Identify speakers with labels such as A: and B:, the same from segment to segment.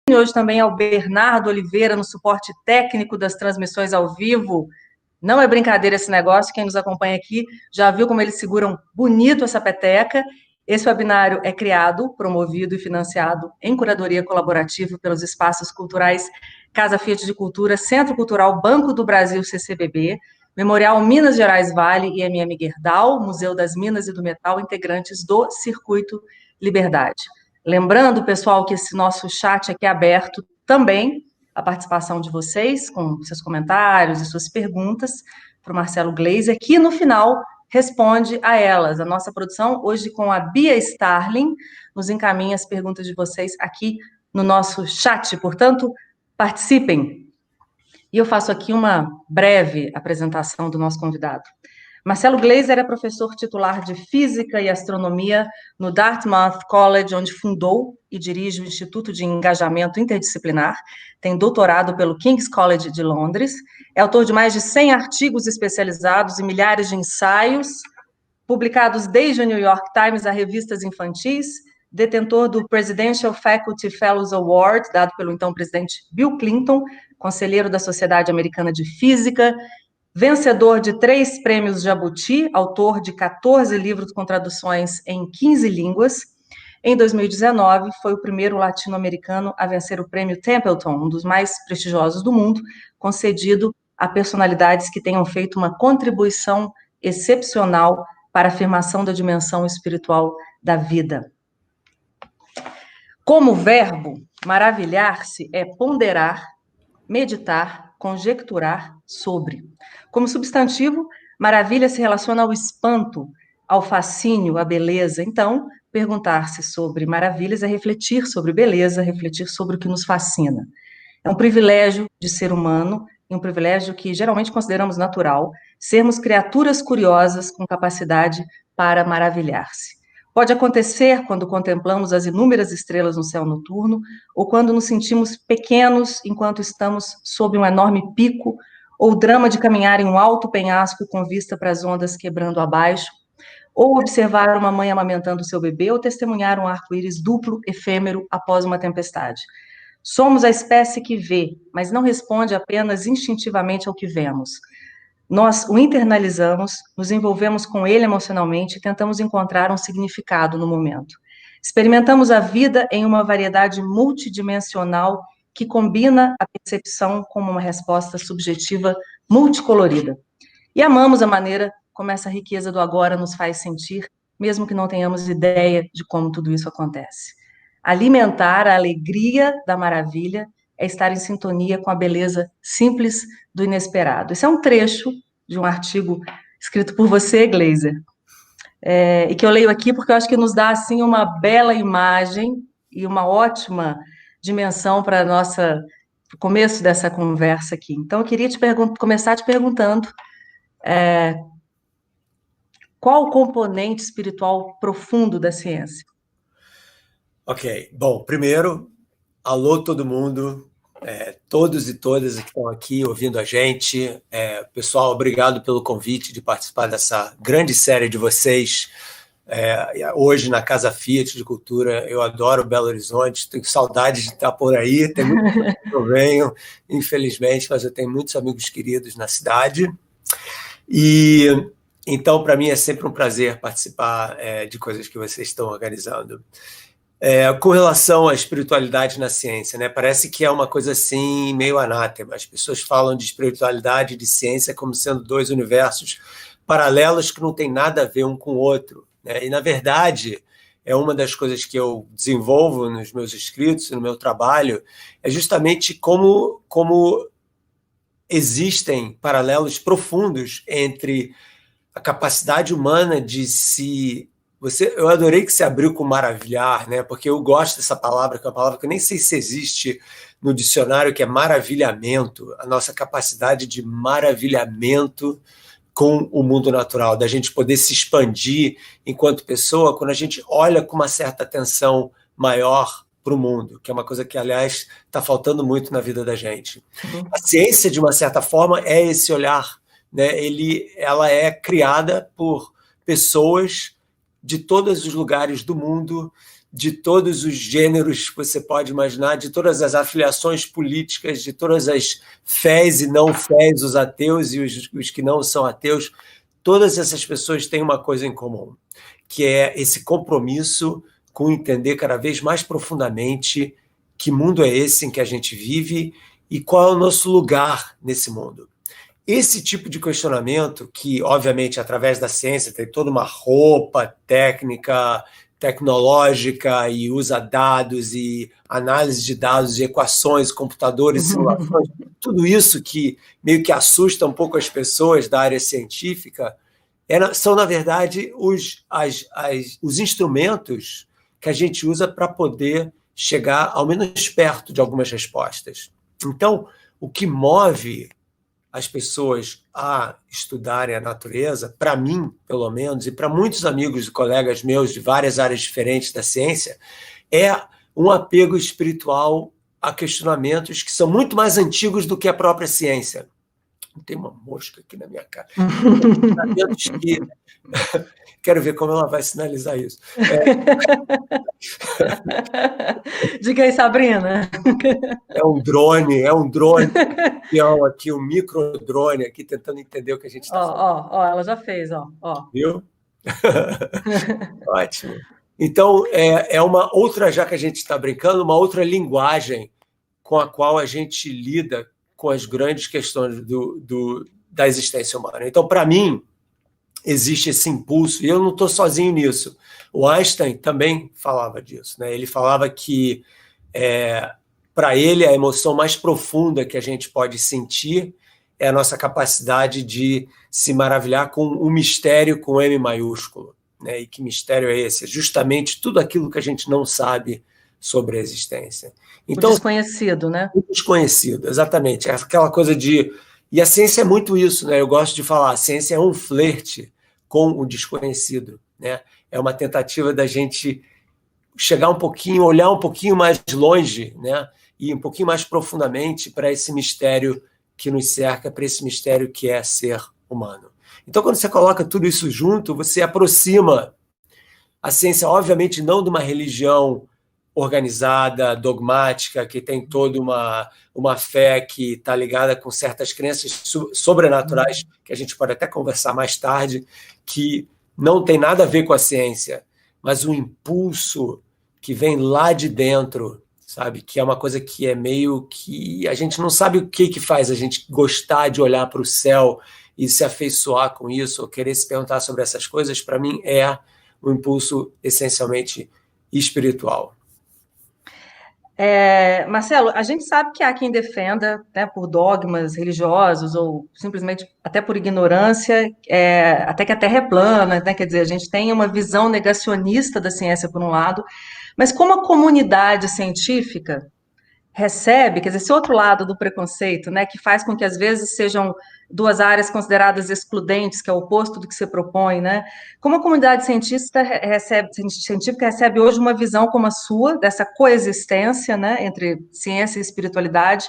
A: Hoje também ao Bernardo Oliveira, no suporte técnico das transmissões ao vivo. Não é brincadeira esse negócio, quem nos acompanha aqui já viu como eles seguram bonito essa peteca. Esse webinário é criado, promovido e financiado em curadoria colaborativa pelos espaços culturais Casa Fiat de Cultura, Centro Cultural Banco do Brasil, CCBB, Memorial Minas Gerais Vale e MM Gerdau, Museu das Minas e do Metal, integrantes do Circuito Liberdade. Lembrando, pessoal, que esse nosso chat aqui é aberto também à participação de vocês, com seus comentários e suas perguntas, para o Marcelo Gleiser, que no final responde a elas. A nossa produção, hoje com a Bia Starling, nos encaminha as perguntas de vocês aqui no nosso chat. Portanto, participem. E eu faço aqui uma breve apresentação do nosso convidado. Marcelo Gleiser é professor titular de Física e Astronomia no Dartmouth College, onde fundou e dirige o Instituto de Engajamento Interdisciplinar, tem doutorado pelo King's College de Londres, é autor de mais de 100 artigos especializados e milhares de ensaios, publicados desde o New York Times a revistas infantis, detentor do Presidential Faculty Fellows Award, dado pelo então presidente Bill Clinton, conselheiro da Sociedade Americana de Física, vencedor de 3 prêmios Jabuti, autor de 14 livros com traduções em 15 línguas. Em 2019, foi o primeiro latino-americano a vencer o prêmio Templeton, um dos mais prestigiosos do mundo, concedido a personalidades que tenham feito uma contribuição excepcional para a afirmação da dimensão espiritual da vida. Como verbo, maravilhar-se é ponderar, meditar, conjecturar sobre. Como substantivo, maravilha se relaciona ao espanto, ao fascínio, à beleza. Então, perguntar-se sobre maravilhas é refletir sobre beleza, refletir sobre o que nos fascina. É um privilégio de ser humano, e um privilégio que geralmente consideramos natural, sermos criaturas curiosas com capacidade para maravilhar-se. Pode acontecer quando contemplamos as inúmeras estrelas no céu noturno, ou quando nos sentimos pequenos enquanto estamos sob um enorme pico, ou o drama de caminhar em um alto penhasco com vista para as ondas quebrando abaixo, ou observar uma mãe amamentando seu bebê, ou testemunhar um arco-íris duplo, efêmero, após uma tempestade. Somos a espécie que vê, mas não responde apenas instintivamente ao que vemos. Nós o internalizamos, nos envolvemos com ele emocionalmente e tentamos encontrar um significado no momento. Experimentamos a vida em uma variedade multidimensional que combina a percepção com uma resposta subjetiva multicolorida. E amamos a maneira como essa riqueza do agora nos faz sentir, mesmo que não tenhamos ideia de como tudo isso acontece. Alimentar a alegria da maravilha é estar em sintonia com a beleza simples do inesperado. Esse é um trecho de um artigo escrito por você, Gleiser, e que eu leio aqui porque eu acho que nos dá assim uma bela imagem e uma ótima dimensão para o começo dessa conversa aqui. Então, eu queria começar te perguntando qual o componente espiritual profundo da ciência?
B: Ok, bom, primeiro, alô todo mundo, todos e todas que estão aqui ouvindo a gente. Pessoal, obrigado pelo convite de participar dessa grande série de vocês. Hoje na Casa Fiat de Cultura, eu adoro Belo Horizonte, tenho saudade de estar por aí, tem muito tempo que eu venho, infelizmente, mas eu tenho muitos amigos queridos na cidade. E então, para mim, é sempre um prazer participar de coisas que vocês estão organizando. Com relação à espiritualidade na ciência, né? Parece que é uma coisa assim, meio anátema. As pessoas falam de espiritualidade e de ciência como sendo 2 universos paralelos que não tem nada a ver um com o outro, né? E, na verdade, é uma das coisas que eu desenvolvo nos meus escritos, no meu trabalho, é justamente como existem paralelos profundos entre a capacidade humana de se... Eu adorei que você abriu com maravilhar, né? Porque eu gosto dessa palavra, que é uma palavra que eu nem sei se existe no dicionário, que é maravilhamento, a nossa capacidade de maravilhamento com o mundo natural, da gente poder se expandir enquanto pessoa, quando a gente olha com uma certa atenção maior para o mundo, que é uma coisa que, aliás, está faltando muito na vida da gente. A ciência, de uma certa forma, é esse olhar, né? Ela é criada por pessoas de todos os lugares do mundo, de todos os gêneros que você pode imaginar, de todas as afiliações políticas, de todas as fés e não fés, os ateus e os que não são ateus. Todas essas pessoas têm uma coisa em comum, que é esse compromisso com entender cada vez mais profundamente que mundo é esse em que a gente vive e qual é o nosso lugar nesse mundo. Esse tipo de questionamento, que obviamente através da ciência tem toda uma roupa técnica, tecnológica e usa dados e análise de dados e equações, computadores, simulações, tudo isso que meio que assusta um pouco as pessoas da área científica, são, na verdade, os instrumentos que a gente usa para poder chegar ao menos perto de algumas respostas. Então, o que move as pessoas a estudarem a natureza, para mim, pelo menos, e para muitos amigos e colegas meus de várias áreas diferentes da ciência, é um apego espiritual a questionamentos que são muito mais antigos do que a própria ciência. Tem uma mosca aqui na minha cara. Questionamentos que... Quero ver como ela vai sinalizar isso.
A: Diga aí, Sabrina.
B: É um drone aqui, um microdrone aqui, tentando entender o que a gente está falando.
A: Ó, ela já fez, ó.
B: Viu? Ótimo. Então, é uma outra, já que a gente está brincando, uma outra linguagem com a qual a gente lida com as grandes questões da existência humana. Então, para mim, existe esse impulso, e eu não estou sozinho nisso. O Einstein também falava disso, né? Ele falava que, para ele, a emoção mais profunda que a gente pode sentir é a nossa capacidade de se maravilhar com o mistério com M maiúsculo. Né? E que mistério é esse? Justamente tudo aquilo que a gente não sabe sobre a existência. Então,
A: o desconhecido, né?
B: O desconhecido, exatamente. É aquela coisa de... E a ciência é muito isso, né? Eu gosto de falar, a ciência é um flerte com o desconhecido, né? É uma tentativa da gente chegar um pouquinho, olhar um pouquinho mais longe, né? E um pouquinho mais profundamente para esse mistério que nos cerca, para esse mistério que é ser humano. Então, quando você coloca tudo isso junto, você aproxima a ciência, obviamente, não de uma religião organizada, dogmática, que tem toda uma fé que está ligada com certas crenças sobrenaturais, que a gente pode até conversar mais tarde, que não tem nada a ver com a ciência, mas o impulso que vem lá de dentro, sabe? Que é uma coisa que é meio que... A gente não sabe o que faz a gente gostar de olhar para o céu e se afeiçoar com isso, ou querer se perguntar sobre essas coisas. Para mim, é um impulso essencialmente espiritual.
A: Marcelo, a gente sabe que há quem defenda, né, por dogmas religiosos ou simplesmente até por ignorância, até que a Terra é plana, né? Quer dizer, a gente tem uma visão negacionista da ciência por um lado, mas como a comunidade científica recebe, quer dizer, esse outro lado do preconceito, né, que faz com que às vezes sejam duas áreas consideradas excludentes, que é o oposto do que você propõe, né? Como a comunidade científica recebe hoje uma visão como a sua, dessa coexistência, né, entre ciência e espiritualidade,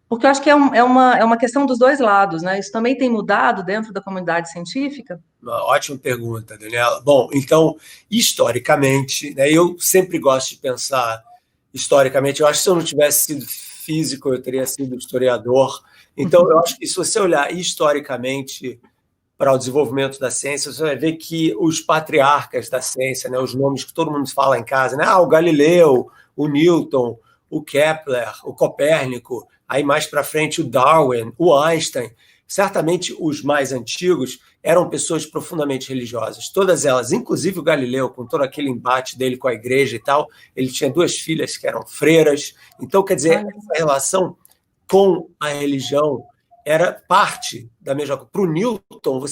A: porque eu acho que é uma questão dos dois lados, né? Isso também tem mudado dentro da comunidade científica?
B: Uma ótima pergunta, Daniela. Bom, então, historicamente, né, eu sempre gosto de pensar historicamente. Eu acho que se eu não tivesse sido físico, eu teria sido historiador. Então, eu acho que se você olhar historicamente para o desenvolvimento da ciência, você vai ver que os patriarcas da ciência, né, os nomes que todo mundo fala em casa, né, o Galileu, o Newton, o Kepler, o Copérnico, aí mais para frente o Darwin, o Einstein, certamente os mais antigos eram pessoas profundamente religiosas, todas elas, inclusive o Galileu, com todo aquele embate dele com a igreja e tal, ele tinha 2 filhas que eram freiras, então, quer dizer, essa relação com a religião era parte da mesma coisa. Para o Newton,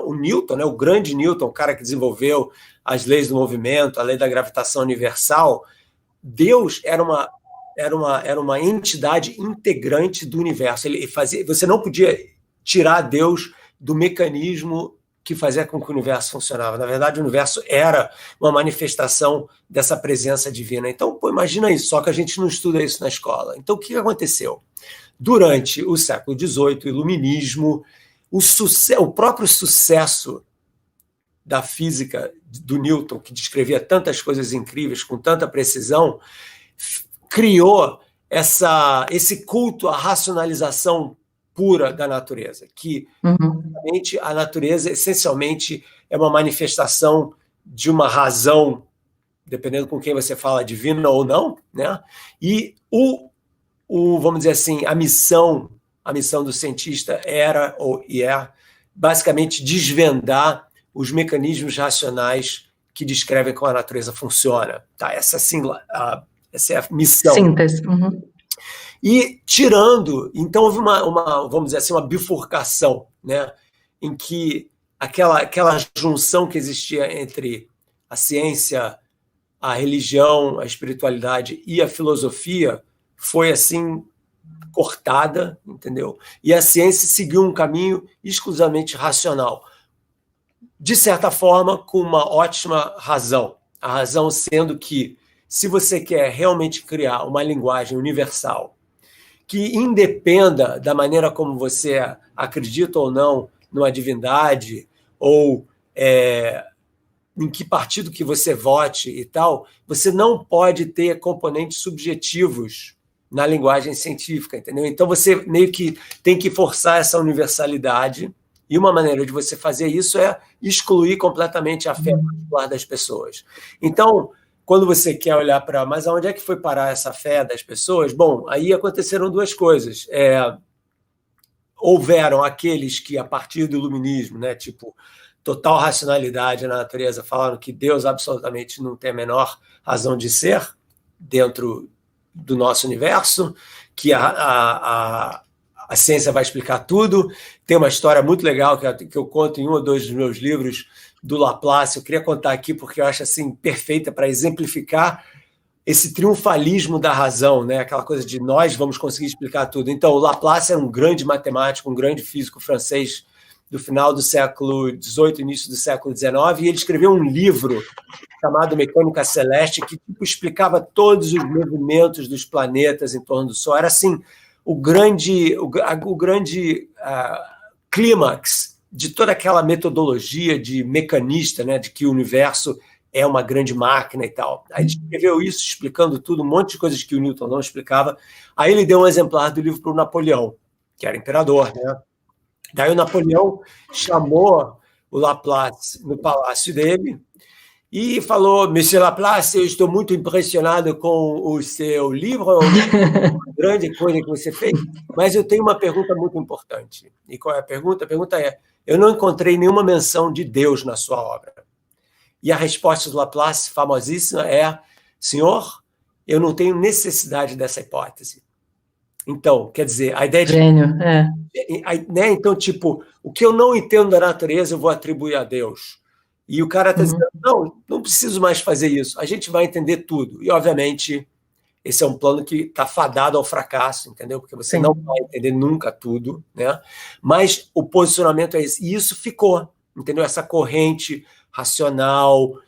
B: o Newton, né, o grande Newton, o cara que desenvolveu as leis do movimento, a lei da gravitação universal, Deus era uma entidade integrante do universo. Você não podia tirar Deus do mecanismo que fazia com que o universo funcionava. Na verdade, o universo era uma manifestação dessa presença divina. Então, imagina isso, só que a gente não estuda isso na escola. Então, o que aconteceu? Durante o século XVIII, o iluminismo, o próprio sucesso da física do Newton, que descrevia tantas coisas incríveis com tanta precisão, criou esse culto à racionalização pura da natureza, que a natureza essencialmente é uma manifestação de uma razão, dependendo com quem você fala, divina ou não, né? E vamos dizer assim, a missão do cientista era e é basicamente desvendar os mecanismos racionais que descrevem como a natureza funciona. Tá? Essa é a missão.
A: Síntese.
B: E tirando, então houve vamos dizer assim, uma bifurcação, né? Em que aquela junção que existia entre a ciência, a religião, a espiritualidade e a filosofia foi assim cortada, entendeu? E a ciência seguiu um caminho exclusivamente racional. De certa forma, com uma ótima razão. A razão sendo que, se você quer realmente criar uma linguagem universal que independa da maneira como você acredita ou não numa divindade, ou em que partido que você vote e tal, você não pode ter componentes subjetivos na linguagem científica, entendeu? Então você meio que tem que forçar essa universalidade, e uma maneira de você fazer isso é excluir completamente a fé particular das pessoas. Então, quando você quer olhar para, mas aonde é que foi parar essa fé das pessoas? Bom, aí aconteceram duas coisas. Houveram aqueles que, a partir do iluminismo, né, tipo, total racionalidade na natureza, falaram que Deus absolutamente não tem a menor razão de ser dentro do nosso universo, que a ciência vai explicar tudo. Tem uma história muito legal que eu conto em um ou dois dos meus livros do Laplace. Eu queria contar aqui porque eu acho assim perfeita para exemplificar esse triunfalismo da razão, né? Aquela coisa de nós vamos conseguir explicar tudo. Então, o Laplace era um grande matemático, um grande físico francês do final do século XVIII, início do século XIX, e ele escreveu um livro chamado Mecânica Celeste, que explicava todos os movimentos dos planetas em torno do Sol. Era assim o grande clímax de toda aquela metodologia de mecanista, né, de que o universo é uma grande máquina e tal. Aí ele escreveu isso, explicando tudo, um monte de coisas que o Newton não explicava. Aí ele deu um exemplar do livro para o Napoleão, que era imperador, né? Daí o Napoleão chamou o Laplace no palácio dele e falou: Monsieur Laplace, eu estou muito impressionado com o seu livro, uma grande coisa que você fez, mas eu tenho uma pergunta muito importante. E qual é a pergunta? A pergunta é: eu não encontrei nenhuma menção de Deus na sua obra. E a resposta do Laplace, famosíssima, é: senhor, eu não tenho necessidade dessa hipótese. Então, quer dizer, a ideia de...
A: Gênio,
B: né? Então, tipo, o que eu não entendo da natureza eu vou atribuir a Deus. E o cara está dizendo: não preciso mais fazer isso, a gente vai entender tudo. E, obviamente, esse é um plano que está fadado ao fracasso, entendeu? Porque você não vai entender nunca tudo, né? Mas o posicionamento é esse. E isso ficou, entendeu? Essa corrente racional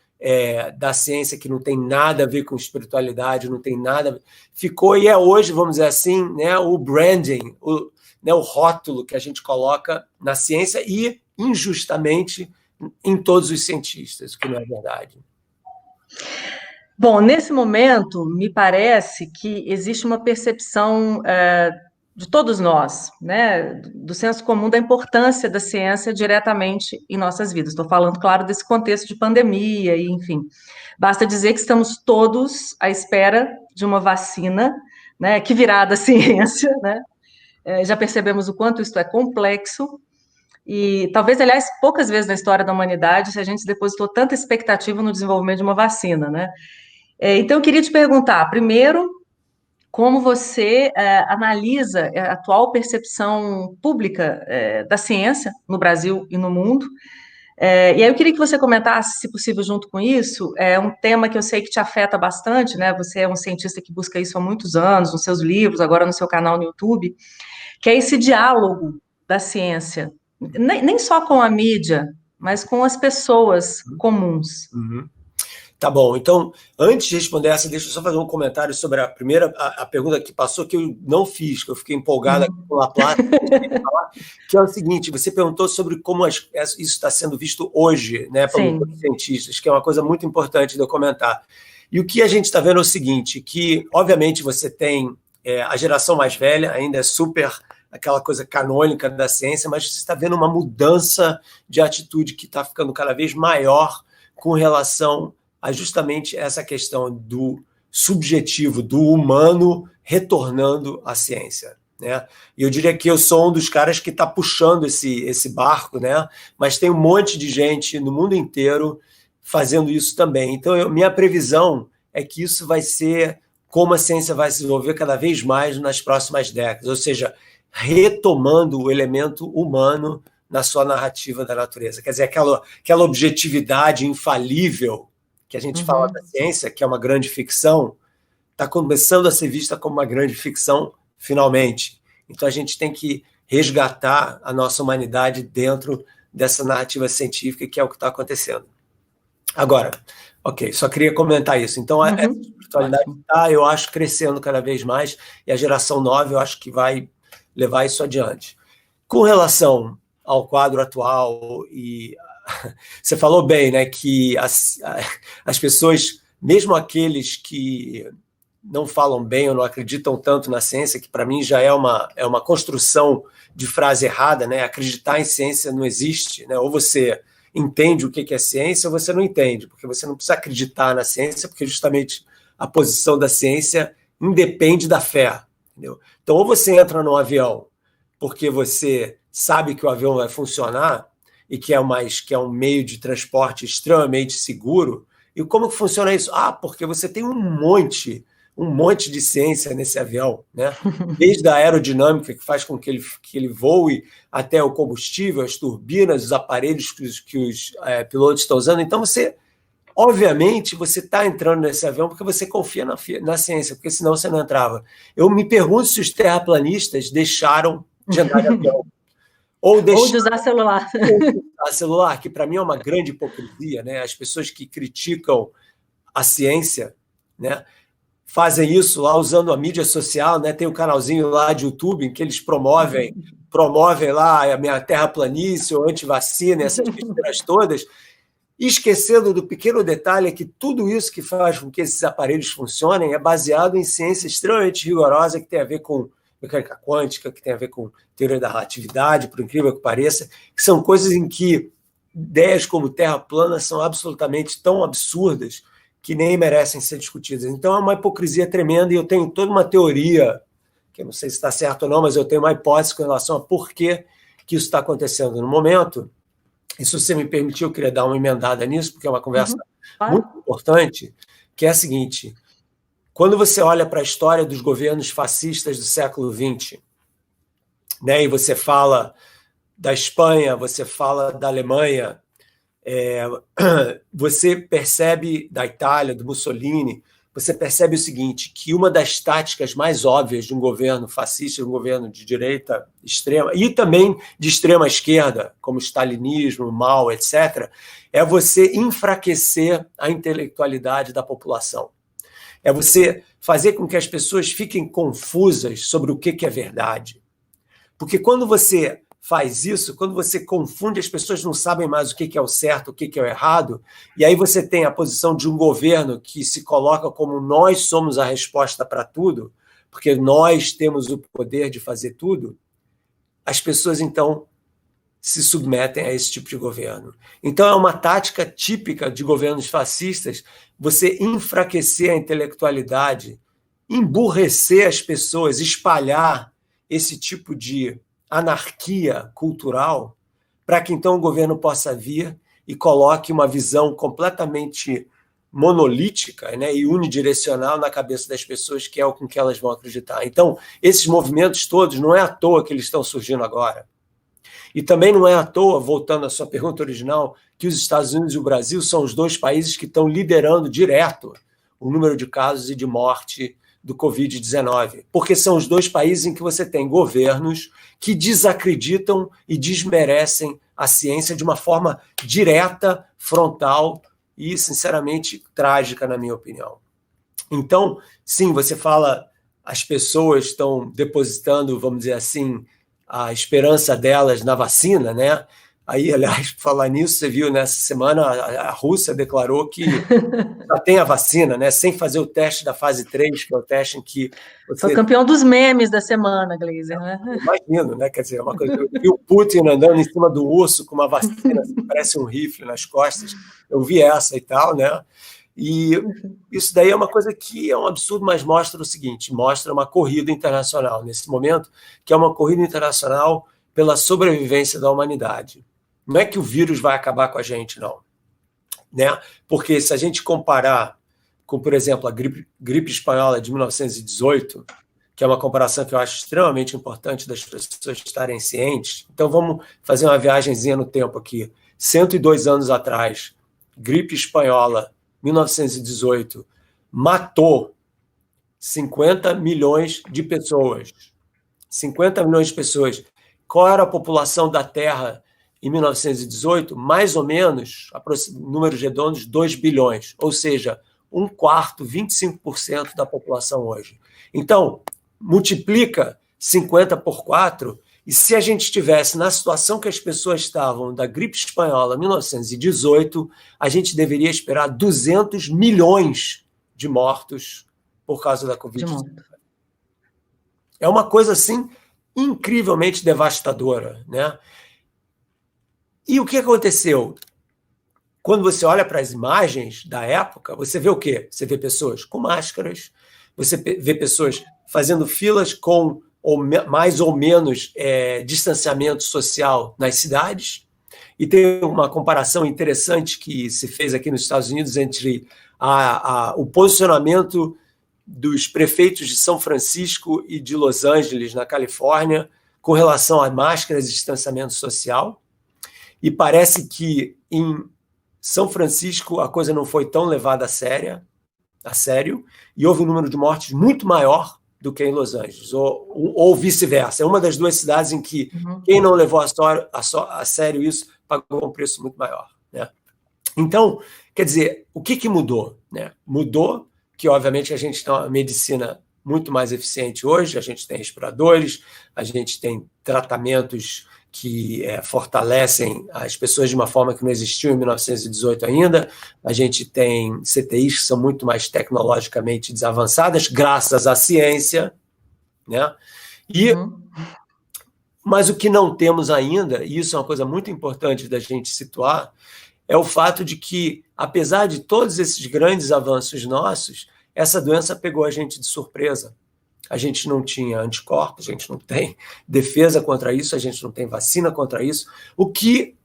B: da ciência que não tem nada a ver com espiritualidade, não tem nada a ver. Ficou, e é hoje, vamos dizer assim, né, o branding, o rótulo que a gente coloca na ciência e, injustamente, em todos os cientistas, o que não é verdade.
A: Bom, nesse momento, me parece que existe uma percepção de todos nós, né, do senso comum da importância da ciência diretamente em nossas vidas. Estou falando, claro, desse contexto de pandemia e, enfim, basta dizer que estamos todos à espera de uma vacina, né, que virá da ciência, né? Já percebemos o quanto isso é complexo e talvez, aliás, poucas vezes na história da humanidade a gente depositou tanta expectativa no desenvolvimento de uma vacina, né? Então, eu queria te perguntar, primeiro, como você analisa a atual percepção pública da ciência no Brasil e no mundo. E aí eu queria que você comentasse, se possível, junto com isso, um tema que eu sei que te afeta bastante, né? Você é um cientista que busca isso há muitos anos, nos seus livros, agora no seu canal no YouTube, que é esse diálogo da ciência, nem só com a mídia, mas com as pessoas comuns.
B: Tá bom, então, antes de responder essa, deixa eu só fazer um comentário sobre a primeira, a pergunta que passou, que eu não fiz, que eu fiquei empolgado aqui com a Laplace, que é o seguinte, você perguntou sobre como isso está sendo visto hoje, né, pelos cientistas, que é uma coisa muito importante de eu comentar. E o que a gente está vendo é o seguinte, que, obviamente, você tem a geração mais velha, ainda é super aquela coisa canônica da ciência, mas você está vendo uma mudança de atitude que está ficando cada vez maior com relação a justamente essa questão do subjetivo, do humano retornando à ciência, né? E eu diria que eu sou um dos caras que está puxando esse barco, né? Mas tem um monte de gente no mundo inteiro fazendo isso também. Então, minha previsão é que isso vai ser como a ciência vai se desenvolver cada vez mais nas próximas décadas, ou seja, retomando o elemento humano na sua narrativa da natureza. Quer dizer, aquela objetividade infalível que a gente fala da ciência, que é uma grande ficção, está começando a ser vista como uma grande ficção, finalmente. Então, a gente tem que resgatar a nossa humanidade dentro dessa narrativa científica, que é o que está acontecendo. Agora, ok, só queria comentar isso. Então, essa espiritualidade está, eu acho, crescendo cada vez mais, e a geração 9, eu acho que vai levar isso adiante. Com relação ao quadro atual, e você falou bem, né, que as pessoas, mesmo aqueles que não falam bem ou não acreditam tanto na ciência, que para mim já é uma construção de frase errada, né? Acreditar em ciência não existe, né? Ou você entende o que é ciência, ou você não entende, porque você não precisa acreditar na ciência, porque justamente a posição da ciência independe da fé, entendeu? Então, ou você entra num avião porque você sabe que o avião vai funcionar e que é um meio de transporte extremamente seguro. E como que funciona isso? Porque você tem um monte de ciência nesse avião, né? Desde a aerodinâmica, que faz com que ele voe, até o combustível, as turbinas, os aparelhos que os pilotos estão usando. Então, obviamente, você está entrando nesse avião porque você confia na ciência, porque senão você não entrava. Eu me pergunto se os terraplanistas deixaram de andar de avião. Ou de
A: usar celular.
B: Ou celular, que para mim é uma grande hipocrisia, né? As pessoas que criticam a ciência, né, fazem isso lá usando a mídia social, né? Tem um canalzinho lá de YouTube em que eles promovem lá a minha terraplanície ou antivacina, essas besteiras todas, esquecendo do pequeno detalhe que tudo isso que faz com que esses aparelhos funcionem é baseado em ciência extremamente rigorosa, que tem a ver com mecânica quântica, que tem a ver com teoria da relatividade, por incrível que pareça, que são coisas em que ideias como terra plana são absolutamente tão absurdas que nem merecem ser discutidas. Então é uma hipocrisia tremenda, e eu tenho toda uma teoria, que eu não sei se está certo ou não, mas eu tenho uma hipótese com relação a por que isso está acontecendo no momento. E se você me permitir, eu queria dar uma emendada nisso, porque é uma conversa muito importante, que é a seguinte: quando você olha para a história dos governos fascistas do século XX, né, e você fala da Espanha, você fala da Alemanha, você percebe da Itália, do Mussolini, você percebe o seguinte, que uma das táticas mais óbvias de um governo fascista, de um governo de direita extrema, e também de extrema esquerda, como stalinismo, Mao, etc., é você enfraquecer a intelectualidade da população. É você fazer com que as pessoas fiquem confusas sobre o que é verdade. Porque quando você faz isso, quando você confunde, as pessoas não sabem mais o que é o certo, o que é o errado, e aí você tem a posição de um governo que se coloca como nós somos a resposta para tudo, porque nós temos o poder de fazer tudo, as pessoas, então, se submetem a esse tipo de governo. Então, é uma tática típica de governos fascistas você enfraquecer a intelectualidade, emburrecer as pessoas, espalhar esse tipo de anarquia cultural, para que então o governo possa vir e coloque uma visão completamente monolítica, né, e unidirecional na cabeça das pessoas, que é o com que elas vão acreditar. Então, esses movimentos todos, não é à toa que eles estão surgindo agora. E também não é à toa, voltando à sua pergunta original, que os Estados Unidos e o Brasil são os dois países que estão liderando direto o número de casos e de morte do Covid-19, porque são os dois países em que você tem governos que desacreditam e desmerecem a ciência de uma forma direta, frontal e, sinceramente, trágica, na minha opinião. Então, sim, você fala, as pessoas estão depositando, vamos dizer assim, a esperança delas na vacina, né? Aí, aliás, por falar nisso, você viu nessa semana a Rússia declarou que já tem a vacina, né? Sem fazer o teste da fase 3, que é o teste em que
A: Foi
B: você...
A: campeão dos memes da semana, Gleiser, né?
B: Imagino, né? Quer dizer, é uma coisa. Eu vi o Putin andando em cima do urso com uma vacina, assim, parece um rifle nas costas. Eu vi essa e tal, né? E isso daí é uma coisa que é um absurdo, mas mostra o seguinte: mostra uma corrida internacional nesse momento, que é uma corrida internacional pela sobrevivência da humanidade. Não é que o vírus vai acabar com a gente, não, né? Porque se a gente comparar com, por exemplo, a gripe espanhola de 1918, que é uma comparação que eu acho extremamente importante das pessoas estarem cientes. Então, vamos fazer uma viagenzinha no tempo aqui. 102 anos atrás, gripe espanhola, 1918, matou 50 milhões de pessoas. 50 milhões de pessoas. Qual era a população da Terra em 1918? Mais ou menos, números redondos, 2 bilhões. Ou seja, um quarto, 25% da população hoje. Então, multiplica 50 por 4, e se a gente estivesse na situação que as pessoas estavam da gripe espanhola em 1918, a gente deveria esperar 200 milhões de mortos por causa da Covid-19. É uma coisa, assim, incrivelmente devastadora, né? E o que aconteceu? Quando você olha para as imagens da época, você vê o quê? Você vê pessoas com máscaras, você vê pessoas fazendo filas com mais ou menos distanciamento social nas cidades. E tem uma comparação interessante que se fez aqui nos Estados Unidos entre o posicionamento dos prefeitos de São Francisco e de Los Angeles, na Califórnia, com relação a máscaras e distanciamento social. E parece que em São Francisco a coisa não foi tão levada a sério, e houve um número de mortes muito maior do que em Los Angeles, ou vice-versa. É uma das duas cidades em que quem não levou a sério isso pagou um preço muito maior, né? Então, quer dizer, o que mudou, né? Mudou que, obviamente, a gente tem uma medicina muito mais eficiente hoje, a gente tem respiradores, a gente tem tratamentos que fortalecem as pessoas de uma forma que não existiu em 1918 ainda. A gente tem CTIs que são muito mais tecnologicamente desavançadas, graças à ciência, né? Mas o que não temos ainda, e isso é uma coisa muito importante da gente situar, é o fato de que, apesar de todos esses grandes avanços nossos, essa doença pegou a gente de surpresa. A gente não tinha anticorpos, a gente não tem defesa contra isso, a gente não tem vacina contra isso, o que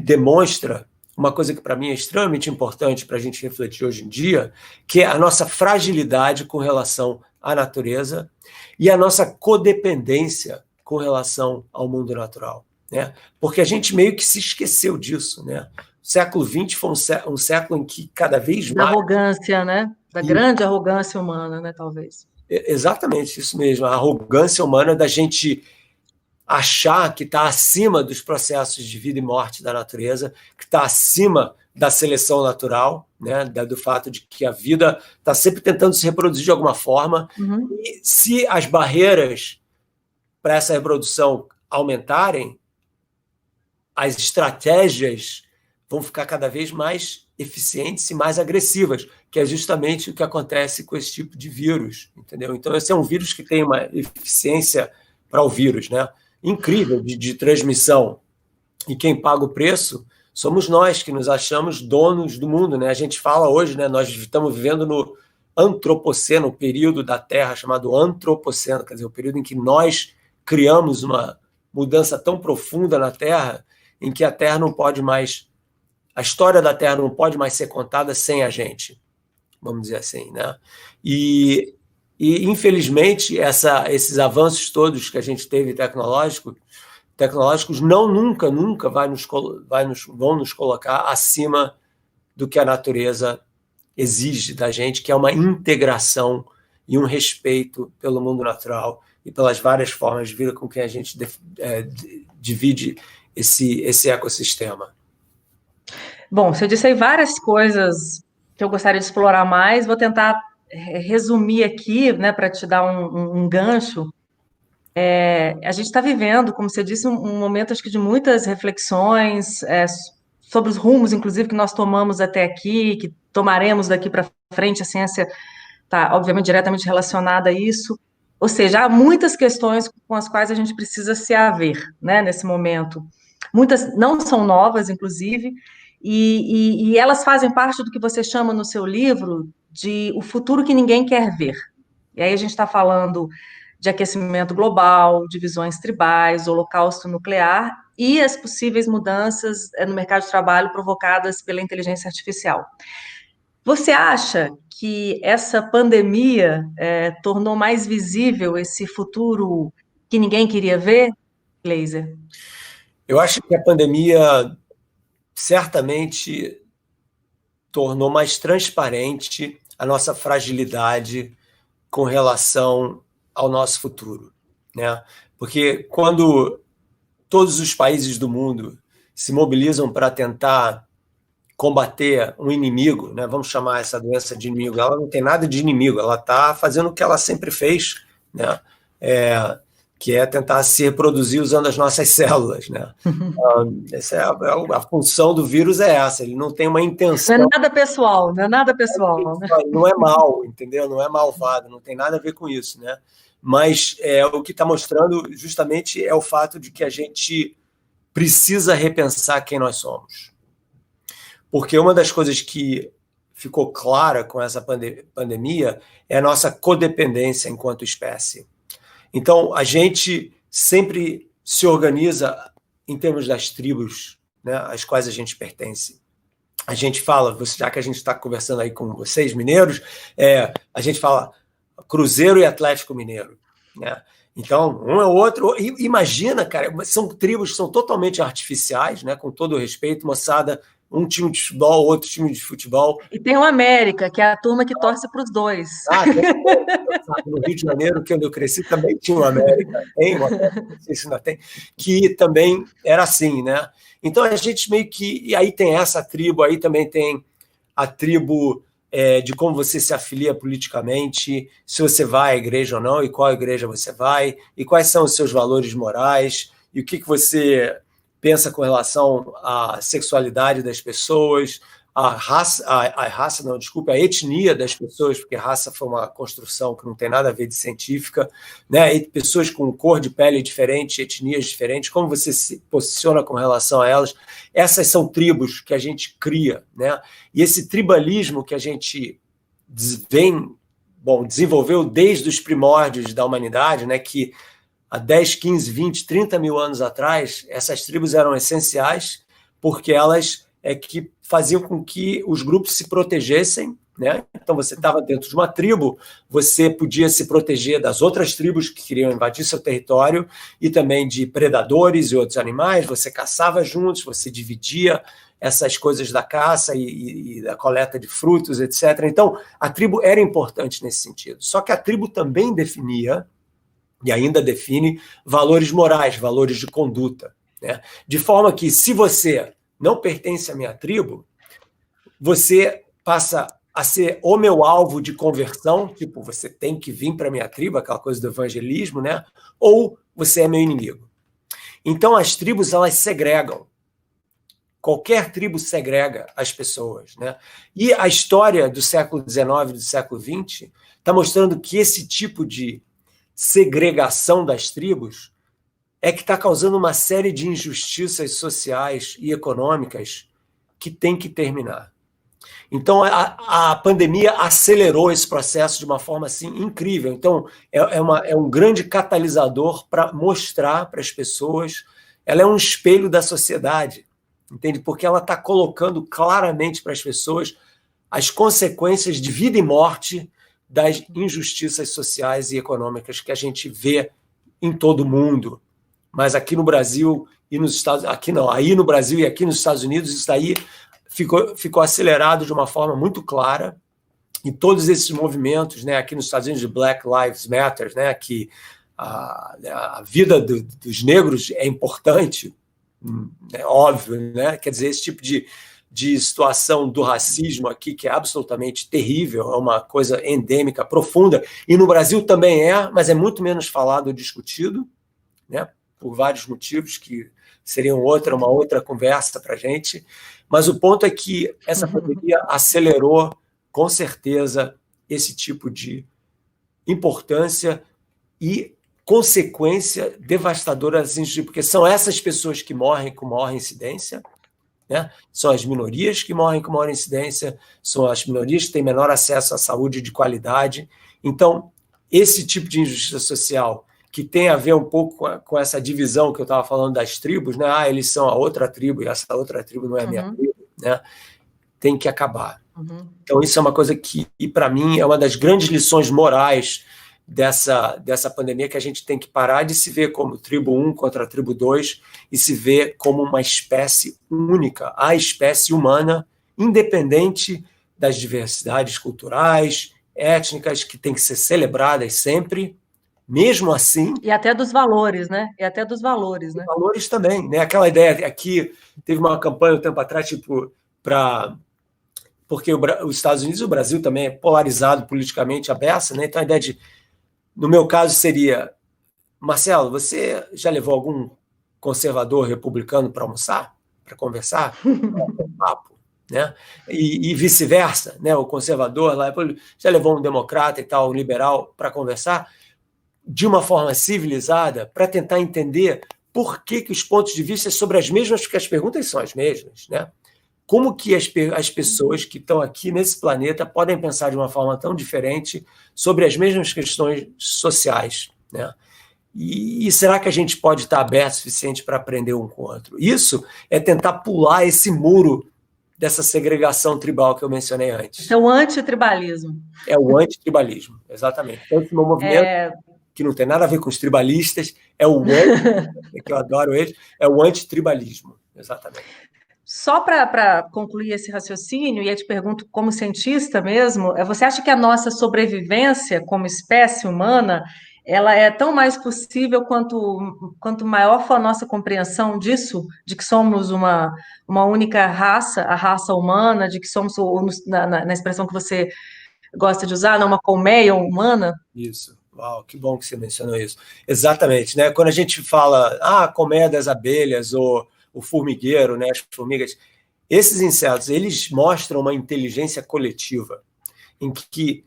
B: demonstra uma coisa que para mim é extremamente importante para a gente refletir hoje em dia, que é a nossa fragilidade com relação à natureza e a nossa codependência com relação ao mundo natural, né? Porque a gente meio que se esqueceu disso, né? O século XX foi um século em que cada vez mais...
A: Da arrogância, né? Da grande arrogância humana, né, talvez.
B: Exatamente, isso mesmo. A arrogância humana da gente achar que está acima dos processos de vida e morte da natureza, que está acima da seleção natural, né? Do fato de que a vida está sempre tentando se reproduzir de alguma forma. E se as barreiras para essa reprodução aumentarem, as estratégias vão ficar cada vez mais eficientes e mais agressivas, que é justamente o que acontece com esse tipo de vírus, entendeu? Então, esse é um vírus que tem uma eficiência para o vírus, né? Incrível de transmissão. E quem paga o preço somos nós, que nos achamos donos do mundo, né? A gente fala hoje, né? Nós estamos vivendo no antropoceno, o período da Terra chamado antropoceno, quer dizer, o período em que nós criamos uma mudança tão profunda na Terra, em que a Terra não pode mais... A história da Terra não pode mais ser contada sem a gente, vamos dizer assim, né? E infelizmente, esses avanços todos que a gente teve tecnológicos nunca vão nos colocar acima do que a natureza exige da gente, que é uma integração e um respeito pelo mundo natural e pelas várias formas de vida com que a gente divide esse ecossistema.
A: Bom, se eu disse aí várias coisas que eu gostaria de explorar mais, vou tentar resumir aqui, né, para te dar um gancho. A gente está vivendo, como você disse, um momento, acho que, de muitas reflexões sobre os rumos, inclusive, que nós tomamos até aqui, que tomaremos daqui para frente. A ciência está, obviamente, diretamente relacionada a isso. Ou seja, há muitas questões com as quais a gente precisa se haver, né, nesse momento. Muitas não são novas, inclusive, e elas fazem parte do que você chama no seu livro de o futuro que ninguém quer ver. E aí a gente está falando de aquecimento global, divisões tribais, holocausto nuclear e as possíveis mudanças no mercado de trabalho provocadas pela inteligência artificial. Você acha que essa pandemia tornou mais visível esse futuro que ninguém queria ver, Gleiser?
B: Eu acho que a pandemia certamente tornou mais transparente a nossa fragilidade com relação ao nosso futuro, né? Porque quando todos os países do mundo se mobilizam para tentar combater um inimigo, né? Vamos chamar essa doença de inimigo, ela não tem nada de inimigo, ela está fazendo o que ela sempre fez, né? Que é tentar se reproduzir usando as nossas células, né? Essa a função do vírus é essa, ele não tem uma intenção.
A: Não é nada pessoal, não é nada pessoal.
B: Não é mal, entendeu? Não é malvado, não tem nada a ver com isso, né? Mas o que está mostrando justamente é o fato de que a gente precisa repensar quem nós somos. Porque uma das coisas que ficou clara com essa pandemia é a nossa codependência enquanto espécie. Então, a gente sempre se organiza em termos das tribos, né, às quais a gente pertence. A gente fala, já que a gente está conversando aí com vocês, mineiros, a gente fala Cruzeiro e Atlético Mineiro, né? Então, um é o outro. Imagina, cara, são tribos que são totalmente artificiais, né? Com todo o respeito, moçada, um time de futebol, outro time de futebol.
A: E tem o América, que é a turma que torce para os dois.
B: No Rio de Janeiro, que onde eu cresci, também tinha o América, não sei se ainda tem, que também era assim, né? Então a gente meio que. E aí tem essa tribo, aí também tem a tribo de como você se afilia politicamente, se você vai à igreja ou não, e qual igreja você vai, e quais são os seus valores morais, e o que você pensa com relação à sexualidade das pessoas, a etnia das pessoas, porque raça foi uma construção que não tem nada a ver de científica, né? E pessoas com cor de pele diferente, etnias diferentes, como você se posiciona com relação a elas. Essas são tribos que a gente cria, né? E esse tribalismo que a gente desenvolveu desde os primórdios da humanidade, né? Que há 10, 15, 20, 30 mil anos atrás, essas tribos eram essenciais porque elas que faziam com que os grupos se protegessem, né? Então, você estava dentro de uma tribo, você podia se proteger das outras tribos que queriam invadir seu território e também de predadores e outros animais, você caçava juntos, você dividia essas coisas da caça e da coleta de frutos, etc. Então, a tribo era importante nesse sentido. Só que a tribo também definia, e ainda define, valores morais, valores de conduta, né? De forma que, se você não pertence à minha tribo, você passa a ser o meu alvo de conversão, tipo, você tem que vir para a minha tribo, aquela coisa do evangelismo, né? Ou você é meu inimigo. Então, as tribos, elas segregam. Qualquer tribo segrega as pessoas, né? E a história do século XIX e do século XX está mostrando que esse tipo de segregação das tribos é que está causando uma série de injustiças sociais e econômicas que tem que terminar. Então, a pandemia acelerou esse processo de uma forma assim, incrível. Então, é um grande catalisador para mostrar para as pessoas, ela é um espelho da sociedade, entende? Porque ela está colocando claramente para as pessoas as consequências de vida e morte das injustiças sociais e econômicas que a gente vê em todo o mundo. Mas aqui no Brasil e nos Estados Unidos, aqui não, aí no Brasil e aqui nos Estados Unidos, isso daí ficou acelerado de uma forma muito clara. E todos esses movimentos, né, aqui nos Estados Unidos, de Black Lives Matter, né, que a vida dos negros é importante, é óbvio, né? Quer dizer, esse tipo de de situação do racismo aqui, que é absolutamente terrível, é uma coisa endêmica, profunda, e no Brasil também mas é muito menos falado ou discutido, né, por vários motivos que seriam uma outra conversa para a gente, mas o ponto é que essa pandemia acelerou, com certeza, esse tipo de importância e consequência devastadora, porque são essas pessoas que morrem com maior incidência, né? São as minorias que morrem com maior incidência, são as minorias que têm menor acesso à saúde de qualidade. Então, esse tipo de injustiça social, que tem a ver um pouco com essa divisão que eu estava falando das tribos, né? Eles são a outra tribo e essa outra tribo não é a minha tribo, né? Tem que acabar. Então, isso é uma coisa que, para mim, é uma das grandes lições morais dessa pandemia, que a gente tem que parar de se ver como tribo 1 contra a tribo 2 e se ver como uma espécie única, a espécie humana, independente das diversidades culturais, étnicas, que tem que ser celebradas sempre, mesmo assim...
A: E até dos valores, né? E até dos valores, né?
B: Valores também, né? Aquela ideia, aqui teve uma campanha um tempo atrás, tipo, porque os Estados Unidos e o Brasil também é polarizado politicamente a beça, né? Então a ideia de, no meu caso, seria: Marcelo, você já levou algum conservador republicano para almoçar, para conversar? Papo, né? E vice-versa, né? O conservador lá já levou um democrata e tal, um liberal, para conversar de uma forma civilizada, para tentar entender por que os pontos de vista são sobre as mesmas, porque as perguntas são as mesmas, né? Como que as pessoas que estão aqui nesse planeta podem pensar de uma forma tão diferente sobre as mesmas questões sociais, né? E será que a gente pode estar aberto o suficiente para aprender um com o outro? Isso é tentar pular esse muro dessa segregação tribal que eu mencionei antes.
A: Isso é o antitribalismo.
B: É o antitribalismo, exatamente. Então, esse meu movimento, que não tem nada a ver com os tribalistas, é o que eu adoro eles, é o antitribalismo, exatamente.
A: Só para concluir esse raciocínio, e eu te pergunto como cientista mesmo, você acha que a nossa sobrevivência como espécie humana, ela é tão mais possível quanto maior for a nossa compreensão disso, de que somos uma única raça, a raça humana, de que somos, na expressão que você gosta de usar, uma colmeia humana?
B: Isso. Uau, que bom que você mencionou isso. Exatamente, né? Quando a gente fala, a colmeia das abelhas, ou o formigueiro, né, as formigas, esses insetos, eles mostram uma inteligência coletiva, em que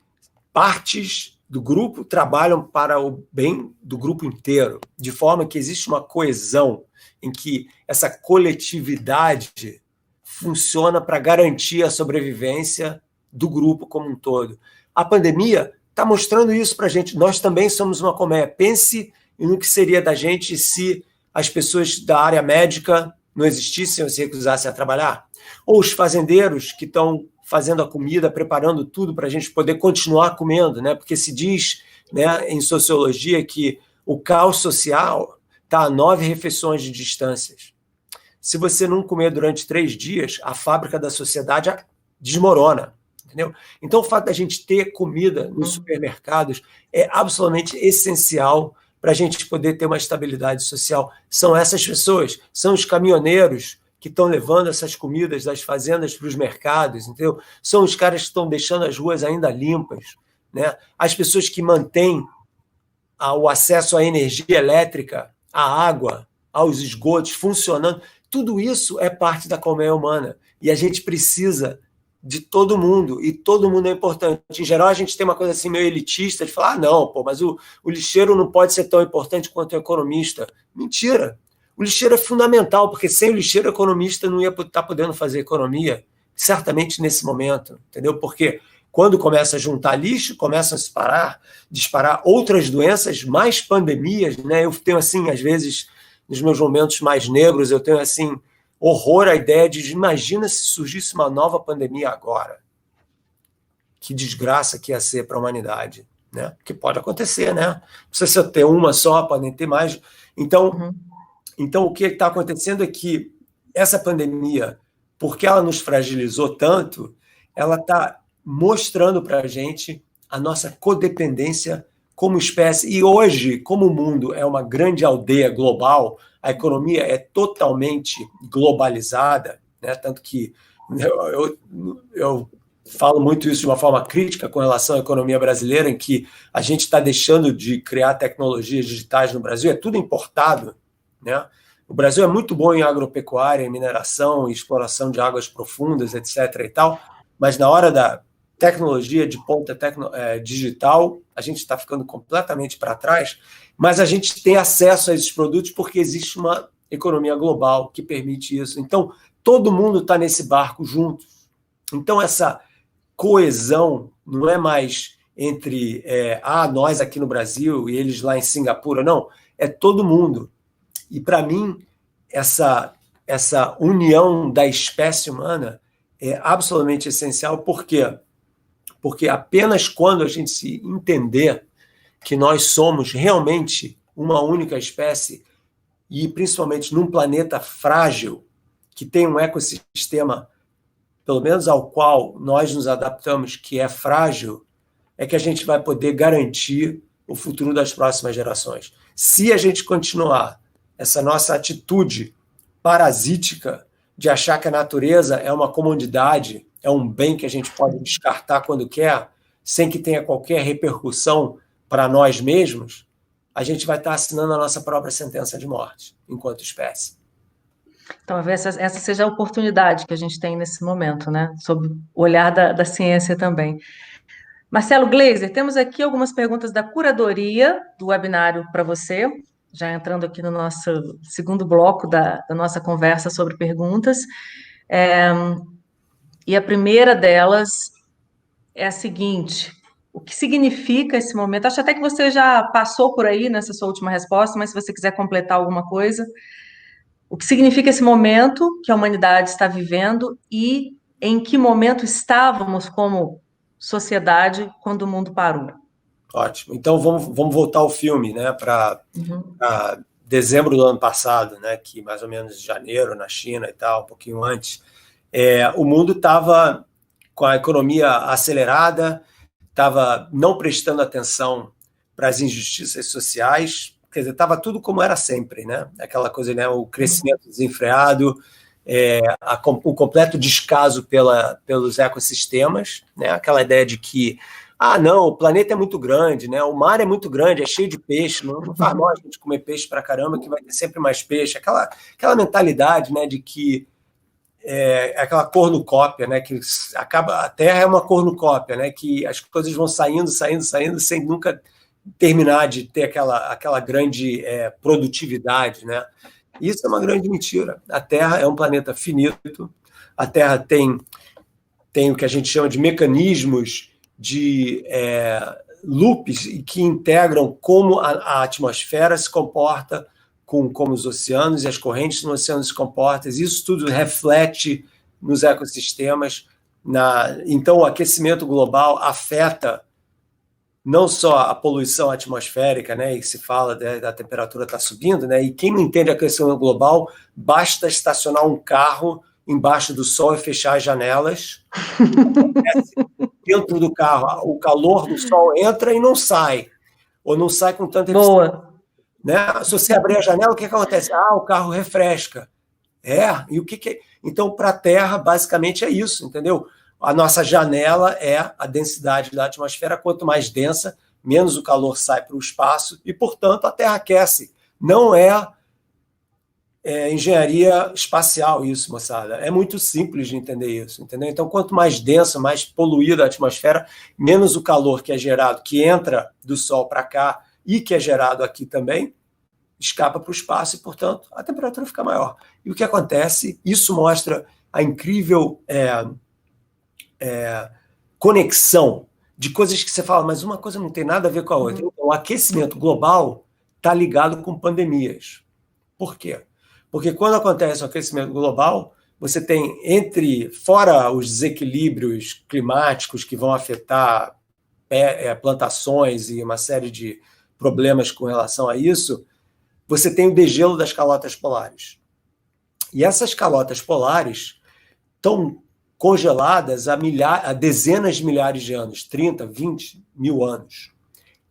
B: partes do grupo trabalham para o bem do grupo inteiro, de forma que existe uma coesão, em que essa coletividade funciona para garantir a sobrevivência do grupo como um todo. A pandemia está mostrando isso para a gente. Nós também somos uma colmeia. Pense no que seria da gente se as pessoas da área médica não existissem ou se recusassem a trabalhar. Ou os fazendeiros que estão fazendo a comida, preparando tudo para a gente poder continuar comendo, né? Porque se diz, né, em sociologia que o caos social está a 9 refeições de distâncias. Se você não comer durante 3 dias, a fábrica da sociedade desmorona. Entendeu? Então, o fato da gente ter comida nos supermercados é absolutamente essencial para a gente poder ter uma estabilidade social. São essas pessoas, são os caminhoneiros que estão levando essas comidas das fazendas para os mercados, entendeu? São os caras que estão deixando as ruas ainda limpas, né? As pessoas que mantêm o acesso à energia elétrica, à água, aos esgotos funcionando. Tudo isso é parte da colmeia humana. E a gente precisa de todo mundo, e todo mundo é importante. Em geral, a gente tem uma coisa assim meio elitista, de falar, não, mas o lixeiro não pode ser tão importante quanto o economista. Mentira! O lixeiro é fundamental, porque sem o lixeiro, o economista não ia estar podendo fazer economia, certamente nesse momento, entendeu? Porque quando começa a juntar lixo, começam a disparar outras doenças, mais pandemias, né? Eu tenho, assim, às vezes, nos meus momentos mais negros, eu tenho, assim, horror à ideia de, imagina se surgisse uma nova pandemia agora. Que desgraça que ia ser para a humanidade, né? Que pode acontecer, né? Não precisa ter uma só, podem ter mais. Então, o que está acontecendo é que essa pandemia, porque ela nos fragilizou tanto, ela está mostrando para a gente a nossa codependência como espécie. E hoje, como o mundo é uma grande aldeia global, a economia é totalmente globalizada, né? Tanto que Eu falo muito isso de uma forma crítica com relação à economia brasileira, em que a gente está deixando de criar tecnologias digitais no Brasil, é tudo importado, né? O Brasil é muito bom em agropecuária, em mineração, em exploração de águas profundas, etc. e tal, mas na hora da tecnologia de ponta digital, a gente está ficando completamente para trás, mas a gente tem acesso a esses produtos porque existe uma economia global que permite isso. Então, todo mundo está nesse barco junto. Então, essa coesão não é mais entre nós aqui no Brasil e eles lá em Singapura, não. É todo mundo. E, para mim, essa união da espécie humana é absolutamente essencial. Por quê? Porque apenas quando a gente se entender que nós somos realmente uma única espécie, e principalmente num planeta frágil, que tem um ecossistema, pelo menos ao qual nós nos adaptamos, que é frágil, é que a gente vai poder garantir o futuro das próximas gerações. Se a gente continuar essa nossa atitude parasítica de achar que a natureza é uma comodidade, é um bem que a gente pode descartar quando quer, sem que tenha qualquer repercussão para nós mesmos, a gente vai estar assinando a nossa própria sentença de morte, enquanto espécie.
A: Então, essa seja a oportunidade que a gente tem nesse momento, né? Sob o olhar da ciência também. Marcelo Gleiser, temos aqui algumas perguntas da curadoria do webinário para você, já entrando aqui no nosso segundo bloco da nossa conversa sobre perguntas. E a primeira delas é a seguinte: o que significa esse momento? Acho até que você já passou por aí nessa sua última resposta, mas se você quiser completar alguma coisa, o que significa esse momento que a humanidade está vivendo e em que momento estávamos como sociedade quando o mundo parou?
B: Ótimo. Então, vamos voltar ao filme, né, para dezembro do ano passado, né, que mais ou menos janeiro, na China e tal, um pouquinho antes. O mundo estava com a economia acelerada, estava não prestando atenção para as injustiças sociais, quer dizer, estava tudo como era sempre, né? Aquela coisa, né? O crescimento desenfreado, o completo descaso pelos ecossistemas, né? Aquela ideia de que, não, o planeta é muito grande, né? O mar é muito grande, é cheio de peixe, não faz mal a gente comer peixe para caramba, que vai ter sempre mais peixe. Aquela mentalidade, né, de que aquela cornucópia, né, que a Terra é uma cornucópia, né, que as coisas vão saindo, sem nunca terminar de ter aquela grande produtividade, né? Isso é uma grande mentira. A Terra é um planeta finito, a Terra tem o que a gente chama de mecanismos de loops que integram como a atmosfera se comporta como os oceanos e as correntes no oceano se comportam. Isso tudo reflete nos ecossistemas. Então, o aquecimento global afeta não só a poluição atmosférica, né, e se fala da temperatura estar subindo, né, e quem não entende aquecimento global, basta estacionar um carro embaixo do sol e fechar as janelas. Dentro do carro, o calor do sol entra e não sai, ou não sai com tanta eficiência.
A: Boa.
B: Né? Se você abrir a janela, o que acontece? O carro refresca. E o que é? Então, para a Terra, basicamente é isso, entendeu? A nossa janela é a densidade da atmosfera. Quanto mais densa, menos o calor sai para o espaço e, portanto, a Terra aquece. Não é engenharia espacial isso, moçada. É muito simples de entender isso, entendeu? Então, quanto mais densa, mais poluída a atmosfera, menos o calor que é gerado, que entra do Sol para cá, e que é gerado aqui também, escapa para o espaço e, portanto, a temperatura fica maior. E o que acontece? Isso mostra a incrível conexão de coisas que você fala, mas uma coisa não tem nada a ver com a outra. Então, o aquecimento global está ligado com pandemias. Por quê? Porque quando acontece o aquecimento global, você tem fora os desequilíbrios climáticos que vão afetar plantações e uma série de problemas com relação a isso, você tem o degelo das calotas polares. E essas calotas polares estão congeladas há dezenas de milhares de anos, 30, 20 mil anos.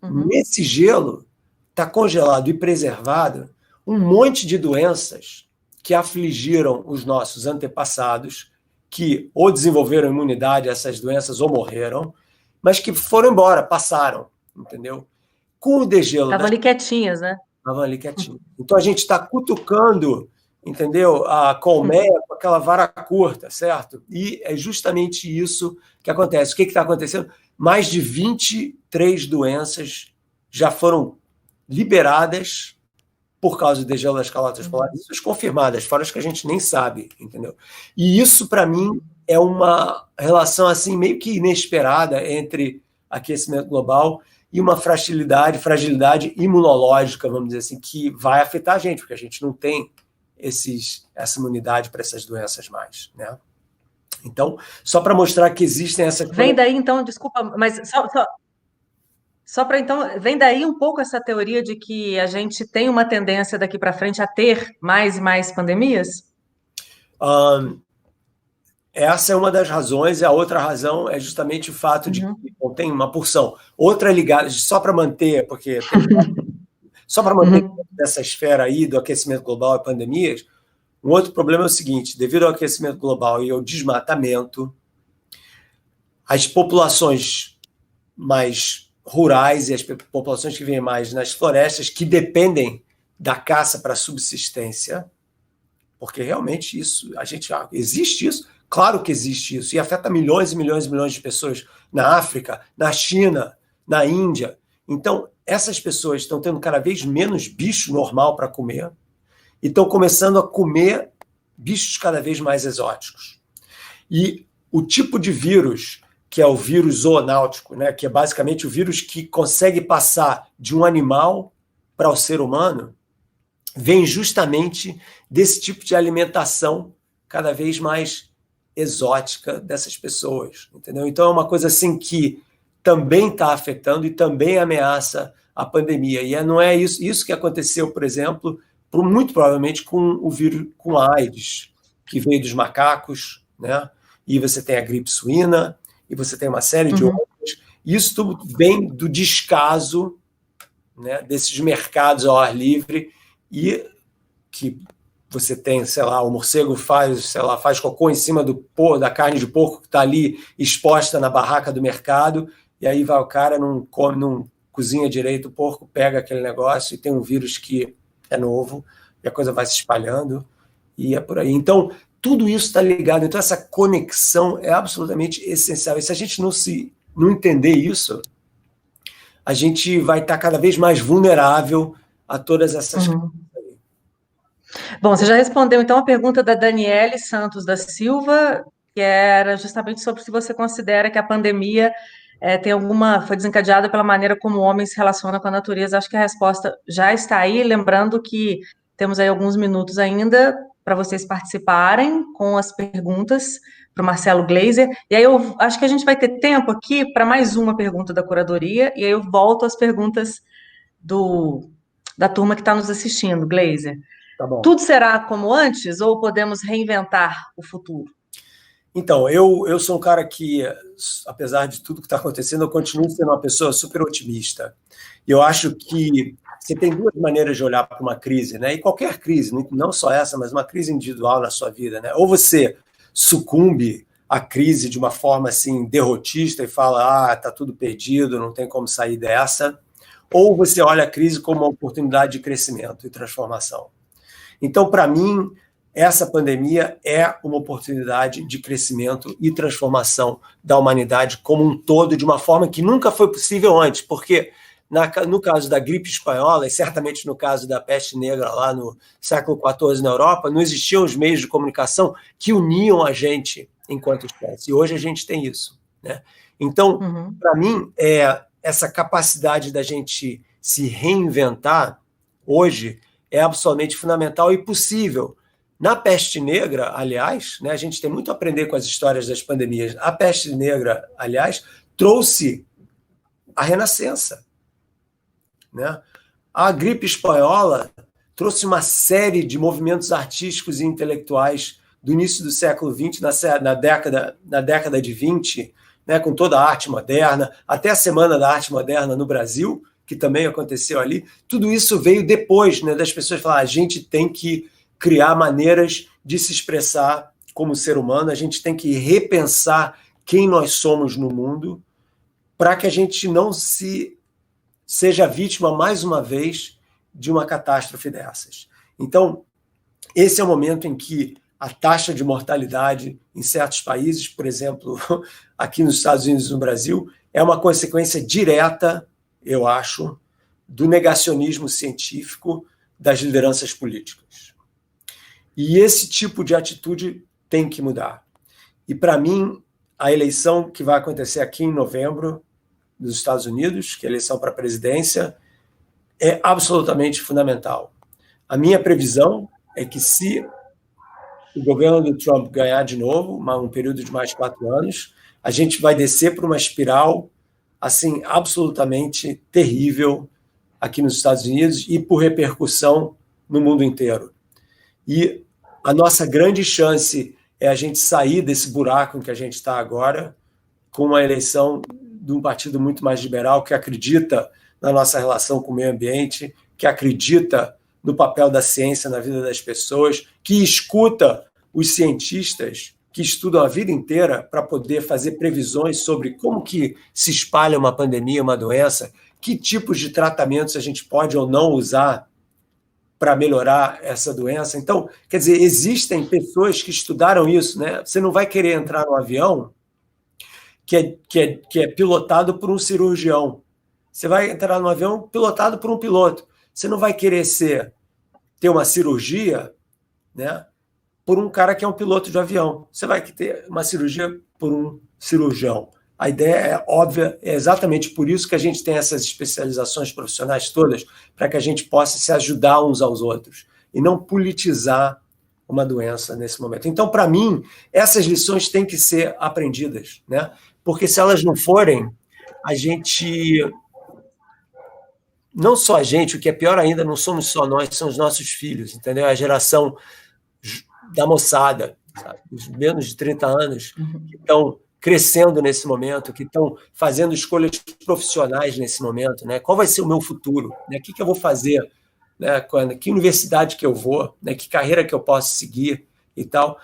B: Nesse gelo está congelado e preservado um monte de doenças que afligiram os nossos antepassados, que ou desenvolveram imunidade a essas doenças ou morreram, mas que foram embora, passaram, entendeu? Com o degelo...
A: Estavam ali quietinhas, né?
B: Estavam ali quietinhas. Então, a gente está cutucando, entendeu? A colmeia com aquela vara curta, certo? E é justamente isso que acontece. O que está acontecendo? Mais de 23 doenças já foram liberadas por causa do degelo das calotas polares, isso confirmadas, fora as que a gente nem sabe, entendeu? E isso, para mim, é uma relação assim meio que inesperada entre aquecimento global e uma fragilidade imunológica, vamos dizer assim, que vai afetar a gente, porque a gente não tem essa imunidade para essas doenças mais, né? Então, só para mostrar que existem essas...
A: Vem daí, então, desculpa, mas só para então, vem daí um pouco essa teoria de que a gente tem uma tendência daqui para frente a ter mais e mais pandemias?
B: Essa é uma das razões, e a outra razão é justamente o fato de que tem uma porção. Outra ligada, só para manter, porque só para manter essa esfera aí do aquecimento global e pandemias, um outro problema é o seguinte: devido ao aquecimento global e ao desmatamento, as populações mais rurais e as populações que vivem mais nas florestas, que dependem da caça para subsistência, porque realmente isso, existe isso, claro que existe isso, e afeta milhões e milhões e milhões de pessoas na África, na China, na Índia. Então, essas pessoas estão tendo cada vez menos bicho normal para comer e estão começando a comer bichos cada vez mais exóticos. E o tipo de vírus, que é o vírus zoonáutico, né, que é basicamente o vírus que consegue passar de um animal para o ser humano, vem justamente desse tipo de alimentação cada vez mais exótica dessas pessoas, entendeu? Então é uma coisa assim que também está afetando e também ameaça a pandemia. E não é isso que aconteceu, por exemplo, muito provavelmente com o vírus, com a AIDS, que veio dos macacos, né? E você tem a gripe suína, e você tem uma série de outras. Isso tudo vem do descaso, né, desses mercados ao ar livre, e que você tem, sei lá, o morcego faz cocô em cima da carne de porco que está ali exposta na barraca do mercado, e aí vai o cara, não cozinha direito o porco, pega aquele negócio e tem um vírus que é novo, e a coisa vai se espalhando, e é por aí. Então, tudo isso está ligado. Então, essa conexão é absolutamente essencial. E se a gente não entender isso, a gente vai estar cada vez mais vulnerável a todas essas coisas.
A: Bom, você já respondeu, então, a pergunta da Daniele Santos da Silva, que era justamente sobre se você considera que a pandemia foi desencadeada pela maneira como o homem se relaciona com a natureza. Acho que a resposta já está aí, lembrando que temos aí alguns minutos ainda para vocês participarem com as perguntas para o Marcelo Gleiser, e aí eu acho que a gente vai ter tempo aqui para mais uma pergunta da curadoria, e aí eu volto às perguntas da turma que está nos assistindo, Gleiser.
B: Tá bom.
A: Tudo será como antes ou podemos reinventar o futuro?
B: Então, eu sou um cara que, apesar de tudo que está acontecendo, eu continuo sendo uma pessoa super otimista. E eu acho que você tem duas maneiras de olhar para uma crise, né? E qualquer crise, não só essa, mas uma crise individual na sua vida, né? Ou você sucumbe à crise de uma forma assim derrotista e fala, tá tudo perdido, não tem como sair dessa, ou você olha a crise como uma oportunidade de crescimento e transformação. Então, para mim, essa pandemia é uma oportunidade de crescimento e transformação da humanidade como um todo, de uma forma que nunca foi possível antes, porque no caso da gripe espanhola, e certamente no caso da peste negra lá no século XIV na Europa, não existiam os meios de comunicação que uniam a gente enquanto espécie. E hoje a gente tem isso, né? Então, para mim, essa capacidade da gente se reinventar hoje é absolutamente fundamental e possível. Na peste negra, aliás, né, a gente tem muito a aprender com as histórias das pandemias. A peste negra, aliás, trouxe a renascença, né? A gripe espanhola trouxe uma série de movimentos artísticos e intelectuais do início do século XX, na década de 20, né, com toda a arte moderna, até a Semana da Arte Moderna no Brasil, que também aconteceu ali. Tudo isso veio depois, né, das pessoas falarem, a gente tem que criar maneiras de se expressar como ser humano, a gente tem que repensar quem nós somos no mundo para que a gente não seja vítima, mais uma vez, de uma catástrofe dessas. Então, esse é o momento em que a taxa de mortalidade em certos países, por exemplo, aqui nos Estados Unidos e no Brasil, é uma consequência direta, eu acho, do negacionismo científico das lideranças políticas. E esse tipo de atitude tem que mudar. E, para mim, a eleição que vai acontecer aqui em novembro, nos Estados Unidos, que é a eleição para a presidência, é absolutamente fundamental. A minha previsão é que, se o governo do Trump ganhar de novo, um período de mais 4 anos, a gente vai descer para uma espiral assim, absolutamente terrível aqui nos Estados Unidos e por repercussão no mundo inteiro. E a nossa grande chance é a gente sair desse buraco em que a gente está agora, com uma eleição de um partido muito mais liberal, que acredita na nossa relação com o meio ambiente, que acredita no papel da ciência na vida das pessoas, que escuta os cientistas que estudam a vida inteira para poder fazer previsões sobre como que se espalha uma pandemia, uma doença, que tipos de tratamentos a gente pode ou não usar para melhorar essa doença. Então, quer dizer, existem pessoas que estudaram isso, né? Você não vai querer entrar no avião que é pilotado por um cirurgião. Você vai entrar no avião pilotado por um piloto. Você não vai querer ter uma cirurgia, né, por um cara que é um piloto de avião. Você vai ter uma cirurgia por um cirurgião. A ideia é óbvia, é exatamente por isso que a gente tem essas especializações profissionais todas, para que a gente possa se ajudar uns aos outros e não politizar uma doença nesse momento. Então, para mim, essas lições têm que ser aprendidas, né? Porque se elas não forem, a gente... Não só a gente, o que é pior ainda, não somos só nós, são os nossos filhos, entendeu? A geração da moçada, sabe? Os menos de 30 anos, que estão crescendo nesse momento, que estão fazendo escolhas profissionais nesse momento, né? Qual vai ser o meu futuro? Né? O que eu vou fazer? Né? Que universidade que eu vou? Né? Que carreira que eu posso seguir? E tal.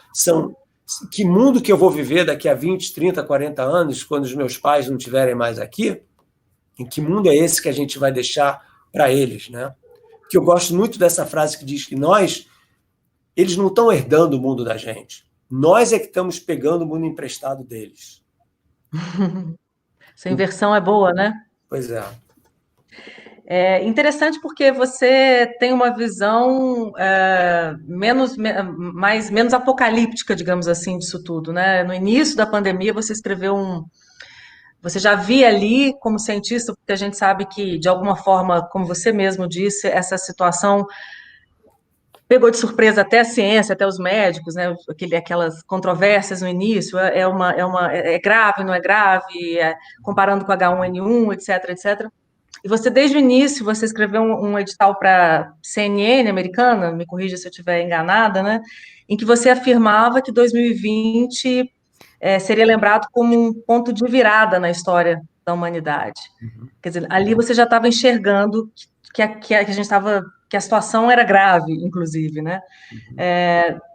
B: Que mundo que eu vou viver daqui a 20, 30, 40 anos, quando os meus pais não estiverem mais aqui? Em que mundo é esse que a gente vai deixar para eles, né? Que eu gosto muito dessa frase que diz que eles não estão herdando o mundo da gente. Nós é que estamos pegando o mundo emprestado deles.
A: Essa inversão é boa, né?
B: Pois é.
A: É interessante porque você tem uma visão menos apocalíptica, digamos assim, disso tudo, né? No início da pandemia, você escreveu Você já via ali, como cientista, porque a gente sabe que, de alguma forma, como você mesmo disse, essa situação pegou de surpresa até a ciência, até os médicos, né? Aquelas controvérsias no início, é grave, não é grave, comparando com H1N1, etc, etc. E você, desde o início, você escreveu um edital para CNN americana, me corrija se eu estiver enganada, né? Em que você afirmava que 2020 seria lembrado como um ponto de virada na história da humanidade. Quer dizer, ali você já estava enxergando que a situação era grave, inclusive, né?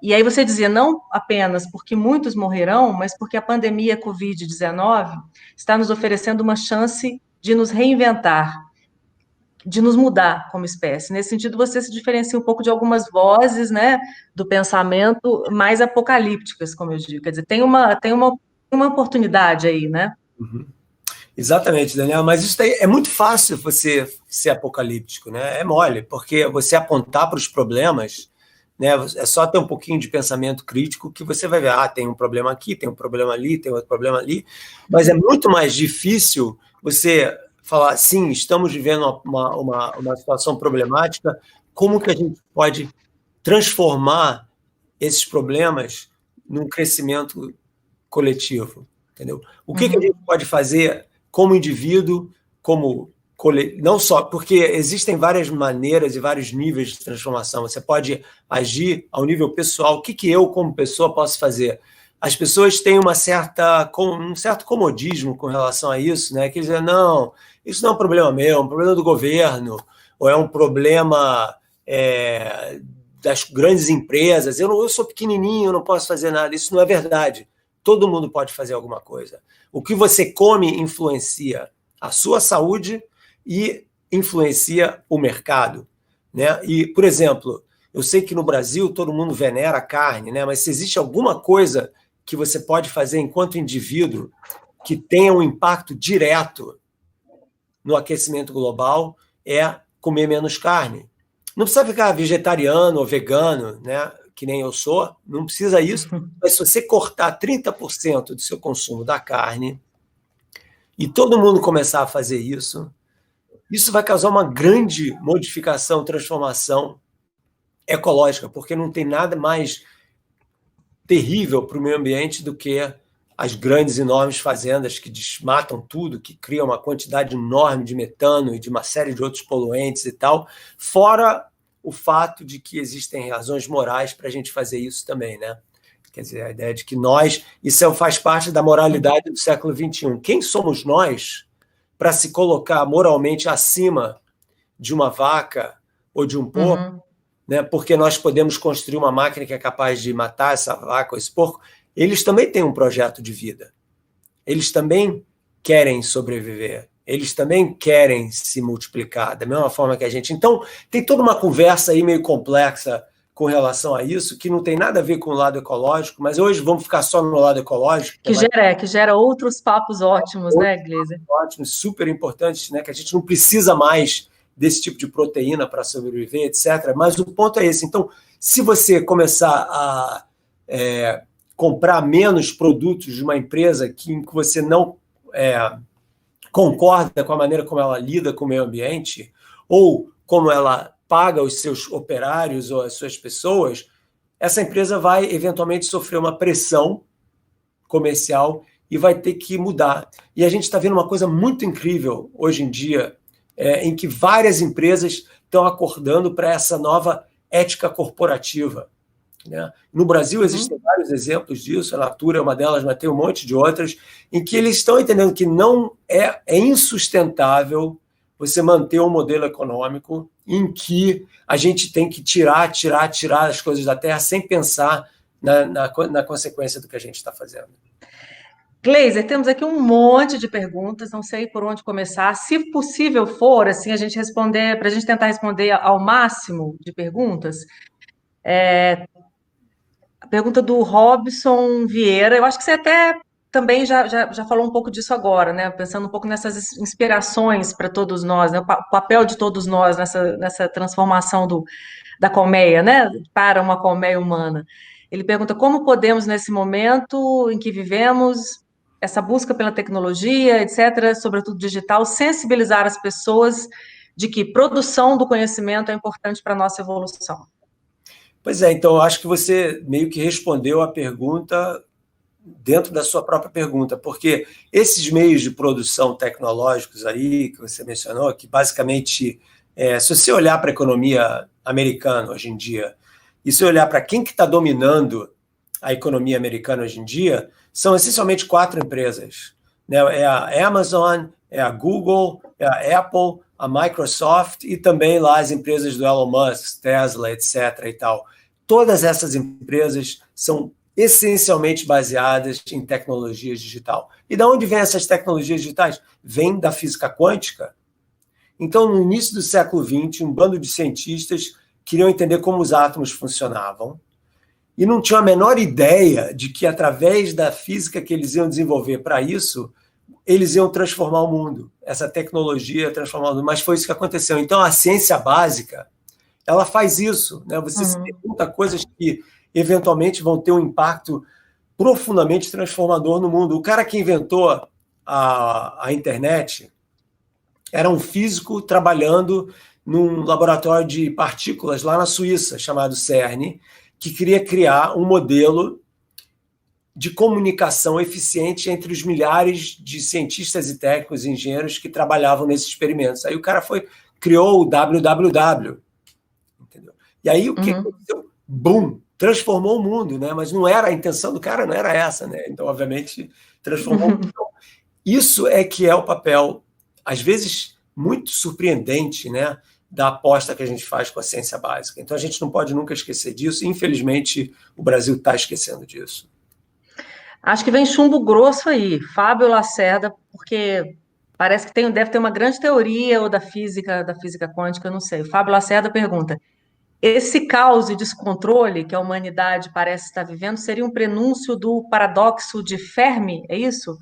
A: E aí você dizia, não apenas porque muitos morrerão, mas porque a pandemia Covid-19 está nos oferecendo uma chance de nos reinventar, de nos mudar como espécie. Nesse sentido, você se diferencia um pouco de algumas vozes, né, do pensamento mais apocalípticas, como eu digo. Quer dizer, tem uma oportunidade aí, né?
B: Uhum. Exatamente, Daniela, mas isso daí é muito fácil você ser apocalíptico, né? É mole, porque você apontar para os problemas, né, é só ter um pouquinho de pensamento crítico que você vai ver, tem um problema aqui, tem um problema ali, tem outro problema ali, mas é muito mais difícil você falar, sim, estamos vivendo uma situação problemática, como que a gente pode transformar esses problemas num crescimento coletivo, entendeu? O que a gente pode fazer como indivíduo, não só, porque existem várias maneiras e vários níveis de transformação. Você pode agir ao nível pessoal. O que eu, como pessoa, posso fazer? As pessoas têm um certo comodismo com relação a isso, né? Que dizem, não, isso não é um problema meu, é um problema do governo, ou é um problema das grandes empresas. Eu sou pequenininho, eu não posso fazer nada. Isso não é verdade. Todo mundo pode fazer alguma coisa. O que você come influencia a sua saúde e influencia o mercado, né? E, por exemplo, eu sei que no Brasil todo mundo venera a carne, né? Mas se existe alguma coisa que você pode fazer enquanto indivíduo que tenha um impacto direto no aquecimento global, é comer menos carne. Não precisa ficar vegetariano ou vegano, né? Que nem eu sou, não precisa isso, mas se você cortar 30% do seu consumo da carne e todo mundo começar a fazer isso vai causar uma grande modificação, transformação ecológica, porque não tem nada mais terrível para o meio ambiente do que as grandes, enormes fazendas que desmatam tudo, que criam uma quantidade enorme de metano e de uma série de outros poluentes e tal, fora o fato de que existem razões morais para a gente fazer isso também, né? Quer dizer, a ideia de que isso faz parte da moralidade do século XXI. Quem somos nós para se colocar moralmente acima de uma vaca ou de um porco, né? Porque nós podemos construir uma máquina que é capaz de matar essa vaca ou esse porco? Eles também têm um projeto de vida. Eles também querem sobreviver. Eles também querem se multiplicar, da mesma forma que a gente. Então, tem toda uma conversa aí meio complexa com relação a isso, que não tem nada a ver com o lado ecológico, mas hoje vamos ficar só no lado ecológico.
A: Que gera outros papos ótimos, né, Gleiser?
B: Ótimos, super importantes, né? Que a gente não precisa mais desse tipo de proteína para sobreviver, etc. Mas o ponto é esse. Então, se você começar a comprar menos produtos de uma empresa em que você não concorda com a maneira como ela lida com o meio ambiente, ou como ela paga os seus operários ou as suas pessoas, essa empresa vai eventualmente sofrer uma pressão comercial e vai ter que mudar. E a gente está vendo uma coisa muito incrível hoje em dia, em que várias empresas estão acordando para essa nova ética corporativa, né? No Brasil existem vários exemplos disso, a Natura é uma delas, mas tem um monte de outras, em que eles estão entendendo que não é insustentável você manter um modelo econômico em que a gente tem que tirar as coisas da terra sem pensar na consequência do que a gente está fazendo.
A: Gleiser, temos aqui um monte de perguntas, não sei por onde começar. Se possível for, assim, a gente responder, para a gente tentar responder ao máximo de perguntas. A pergunta do Robson Vieira, eu acho que você até também já falou um pouco disso agora, né? Pensando um pouco nessas inspirações para todos nós, né? O papel de todos nós nessa transformação da colmeia, né? Para uma colmeia humana. Ele pergunta como podemos, nesse momento em que vivemos, essa busca pela tecnologia, etc., sobretudo digital, sensibilizar as pessoas de que produção do conhecimento é importante para a nossa evolução.
B: Pois é, então eu acho que você meio que respondeu a pergunta dentro da sua própria pergunta, porque esses meios de produção tecnológicos aí que você mencionou, que basicamente, se você olhar para a economia americana hoje em dia, e se olhar para quem que está dominando a economia americana hoje em dia, são essencialmente 4 empresas, né? É a Amazon, é a Google, é a Apple, a Microsoft e também lá as empresas do Elon Musk, Tesla, etc. e tal. Todas essas empresas são essencialmente baseadas em tecnologias digital. E de onde vêm essas tecnologias digitais? Vêm da física quântica. Então, no início do século XX, um bando de cientistas queriam entender como os átomos funcionavam e não tinham a menor ideia de que, através da física que eles iam desenvolver para isso, eles iam transformar o mundo. Essa tecnologia ia transformar o mundo. Mas foi isso que aconteceu. Então, a ciência básica, ela faz isso, né? Você se pergunta coisas que, eventualmente, vão ter um impacto profundamente transformador no mundo. O cara que inventou a internet era um físico trabalhando num laboratório de partículas lá na Suíça, chamado CERN, que queria criar um modelo de comunicação eficiente entre os milhares de cientistas e técnicos e engenheiros que trabalhavam nesses experimentos. Aí o cara criou o www. Entendeu? E aí o que aconteceu? Bum! Transformou o mundo, né? Mas não era a intenção do cara, não era essa, né? Então, obviamente, transformou o mundo. Isso é que é o papel, às vezes, muito surpreendente, né? da aposta que a gente faz com a ciência básica. Então, a gente não pode nunca esquecer disso. Infelizmente, o Brasil está esquecendo disso.
A: Acho que vem chumbo grosso aí, Fábio Lacerda, porque parece que deve ter uma grande teoria ou da física quântica, eu não sei. O Fábio Lacerda pergunta: esse caos e descontrole que a humanidade parece estar vivendo seria um prenúncio do paradoxo de Fermi, é isso?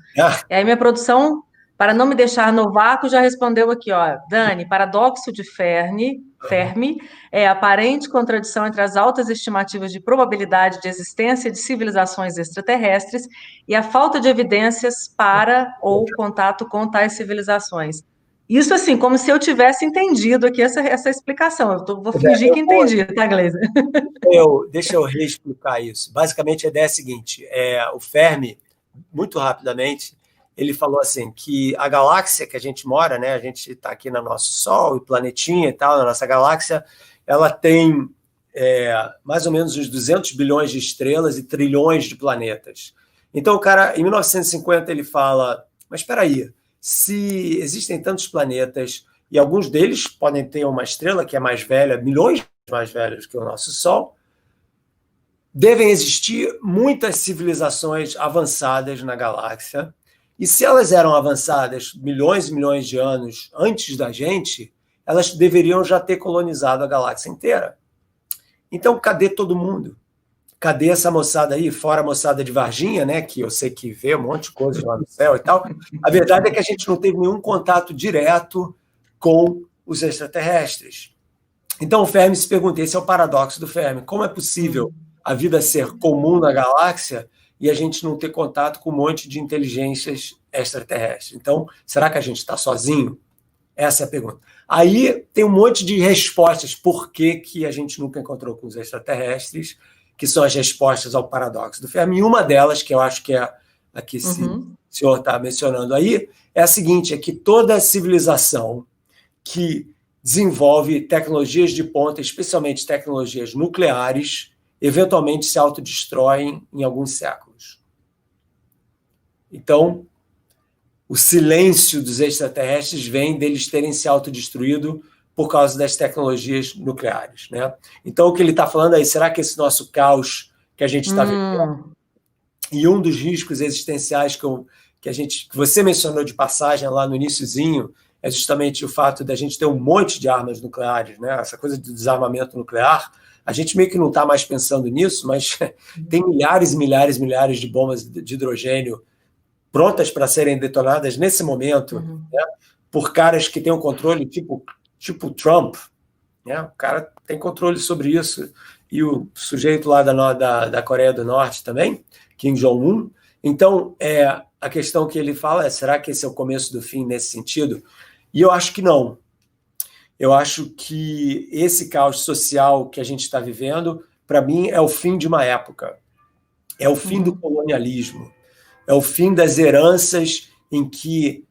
A: E aí minha produção, para não me deixar no vácuo, já respondeu aqui, ó, Dani, paradoxo de Fermi é a aparente contradição entre as altas estimativas de probabilidade de existência de civilizações extraterrestres e a falta de evidências para ou contato com tais civilizações. Isso, assim, como se eu tivesse entendido aqui essa explicação. Vou fingir que entendi, tá, Gleiser?
B: Deixa eu reexplicar isso. Basicamente, a ideia é a seguinte: o Fermi, muito rapidamente, ele falou assim, que a galáxia que a gente mora, né, a gente está aqui no nosso Sol, e planetinha e tal, na nossa galáxia, ela tem mais ou menos uns 200 bilhões de estrelas e trilhões de planetas. Então, o cara, em 1950, ele fala, mas espera aí, se existem tantos planetas e alguns deles podem ter uma estrela que é mais velha, milhões mais velhas que o nosso Sol, devem existir muitas civilizações avançadas na galáxia, e se elas eram avançadas milhões e milhões de anos antes da gente, elas deveriam já ter colonizado a galáxia inteira. Então, cadê todo mundo? Cadê essa moçada aí, fora a moçada de Varginha, né, que eu sei que vê um monte de coisas lá no céu e tal. A verdade é que a gente não teve nenhum contato direto com os extraterrestres. Então o Fermi se pergunta, esse é o paradoxo do Fermi, como é possível a vida ser comum na galáxia e a gente não ter contato com um monte de inteligências extraterrestres? Então, será que a gente está sozinho? Essa é a pergunta. Aí tem um monte de respostas por que a gente nunca encontrou com os extraterrestres, que são as respostas ao paradoxo do Fermi. E uma delas, que eu acho que é a que o senhor está mencionando aí, é a seguinte, é que toda civilização que desenvolve tecnologias de ponta, especialmente tecnologias nucleares, eventualmente se autodestroem em alguns séculos. Então, o silêncio dos extraterrestres vem deles terem se autodestruído por causa das tecnologias nucleares, né? Então, o que ele está falando aí, será que esse nosso caos que a gente está vivendo, e um dos riscos existenciais que você mencionou de passagem lá no iniciozinho, é justamente o fato da gente ter um monte de armas nucleares, né? Essa coisa do desarmamento nuclear, a gente meio que não está mais pensando nisso, mas tem milhares e milhares e milhares de bombas de hidrogênio prontas para serem detonadas nesse momento, né? Por caras que têm um controle tipo Trump, né? O cara tem controle sobre isso, e o sujeito lá da Coreia do Norte também, Kim Jong-un. Então, a questão que ele fala é, será que esse é o começo do fim nesse sentido? E eu acho que não. Eu acho que esse caos social que a gente está vivendo, para mim, é o fim de uma época. É o fim do colonialismo. É o fim das heranças em que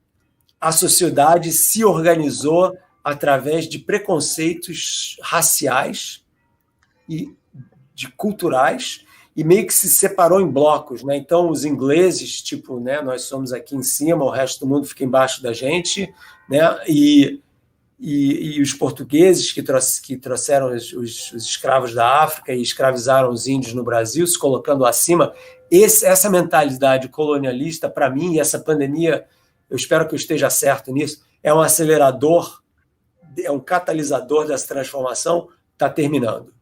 B: a sociedade se organizou através de preconceitos raciais e culturais, e meio que se separou em blocos, né? Então, os ingleses, tipo, né, nós somos aqui em cima, o resto do mundo fica embaixo da gente, né? E os portugueses que trouxeram os escravos da África e escravizaram os índios no Brasil, se colocando acima. Essa mentalidade colonialista, para mim, e essa pandemia, eu espero que eu esteja certo nisso, é um acelerador, é um catalisador dessa transformação, está terminando.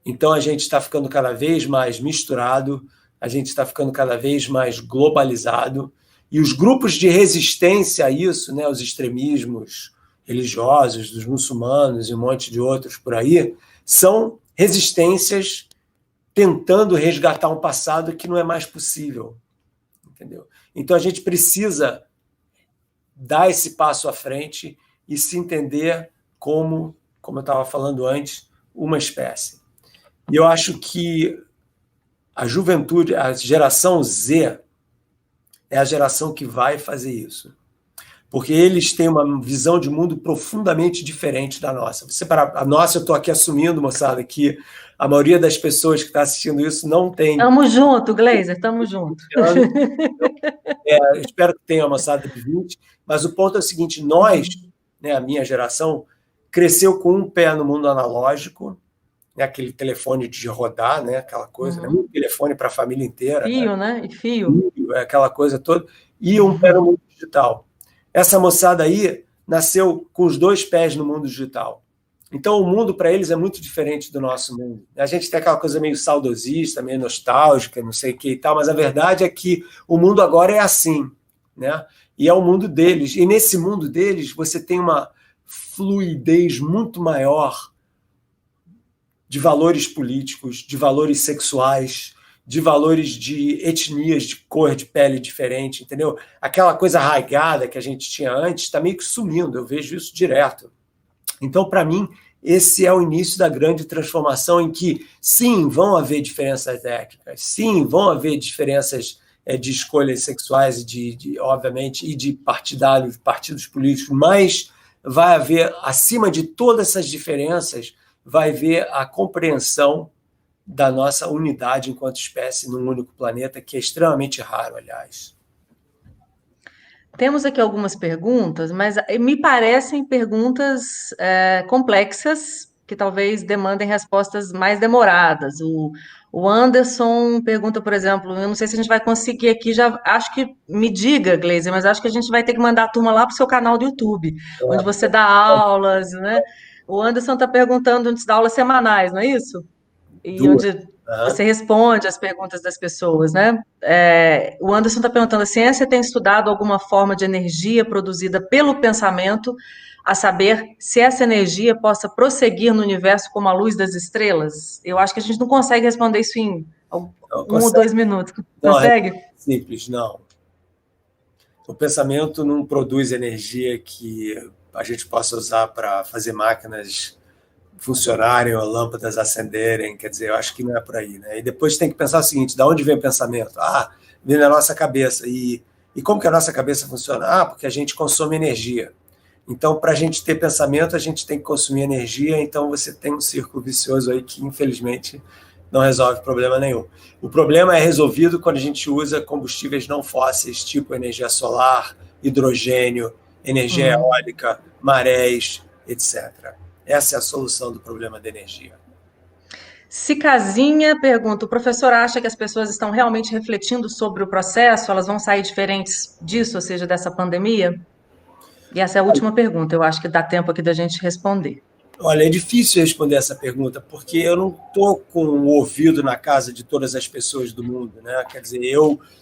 B: Então, a gente está ficando cada vez mais misturado, a gente está ficando cada vez mais globalizado, e os grupos de resistência a isso, né, os extremismos religiosos dos muçulmanos e um monte de outros por aí, são resistências tentando resgatar um passado que não é mais possível, entendeu? Então, a gente precisa dar esse passo à frente e se entender como eu estava falando antes, uma espécie. E eu acho que a juventude, a geração Z, é a geração que vai fazer isso. Porque eles têm uma visão de mundo profundamente diferente da nossa. A nossa, eu estou aqui assumindo, moçada, que a maioria das pessoas que está assistindo isso não tem...
A: Tamo junto, Gleiser, tamo junto.
B: Espero que tenha uma moçada de 20, mas o ponto é o seguinte, nós, né, a minha geração, cresceu com um pé no mundo analógico, né, aquele telefone de rodar, né, aquela coisa, né, um telefone para a família inteira.
A: Fio, né? E fio.
B: Aquela coisa toda. E um pé no mundo digital. Essa moçada aí nasceu com os 2 pés no mundo digital. Então, o mundo, para eles, é muito diferente do nosso mundo. A gente tem aquela coisa meio saudosista, meio nostálgica, não sei o que e tal, mas a verdade é que o mundo agora é assim, né? E é o mundo deles. E nesse mundo deles, você tem uma fluidez muito maior de valores políticos, de valores sexuais, de valores de etnias, de cor de pele diferente, entendeu? Aquela coisa arraigada que a gente tinha antes está meio que sumindo, eu vejo isso direto. Então, para mim, esse é o início da grande transformação em que, sim, vão haver diferenças étnicas, sim, vão haver diferenças de escolhas sexuais, obviamente, e de partidos políticos, mas vai haver, acima de todas essas diferenças, vai haver a compreensão da nossa unidade enquanto espécie num único planeta, que é extremamente raro, aliás.
A: Temos aqui algumas perguntas, mas me parecem perguntas complexas, que talvez demandem respostas mais demoradas. O Anderson pergunta, por exemplo, eu não sei se a gente vai conseguir aqui, já acho que, me diga, Gleiser, mas acho que a gente vai ter que mandar a turma lá para o seu canal do YouTube, onde você dá aulas, né? O Anderson está perguntando onde se dá aulas semanais, não é isso? E onde você responde as perguntas das pessoas, né? O Anderson está perguntando, a ciência tem estudado alguma forma de energia produzida pelo pensamento, a saber se essa energia possa prosseguir no universo como a luz das estrelas? Eu acho que a gente não consegue responder isso em ou 2 minutos. Consegue?
B: Não, é simples, não. O pensamento não produz energia que a gente possa usar para fazer máquinas funcionarem ou lâmpadas acenderem, quer dizer, eu acho que não é por aí, né? E depois tem que pensar o seguinte, de onde vem o pensamento? Vem da nossa cabeça. E como que a nossa cabeça funciona? Porque a gente consome energia. Então, para a gente ter pensamento, a gente tem que consumir energia, então você tem um círculo vicioso aí que, infelizmente, não resolve problema nenhum. O problema é resolvido quando a gente usa combustíveis não fósseis, tipo energia solar, hidrogênio, energia eólica, marés, etc. Essa é a solução do problema da energia.
A: Cicazinha pergunta, o professor acha que as pessoas estão realmente refletindo sobre o processo? Elas vão sair diferentes disso, ou seja, dessa pandemia? E essa é a última pergunta, eu acho que dá tempo aqui da gente responder.
B: Olha, é difícil responder essa pergunta, porque eu não estou com o ouvido na casa de todas as pessoas do mundo, né? Quer dizer,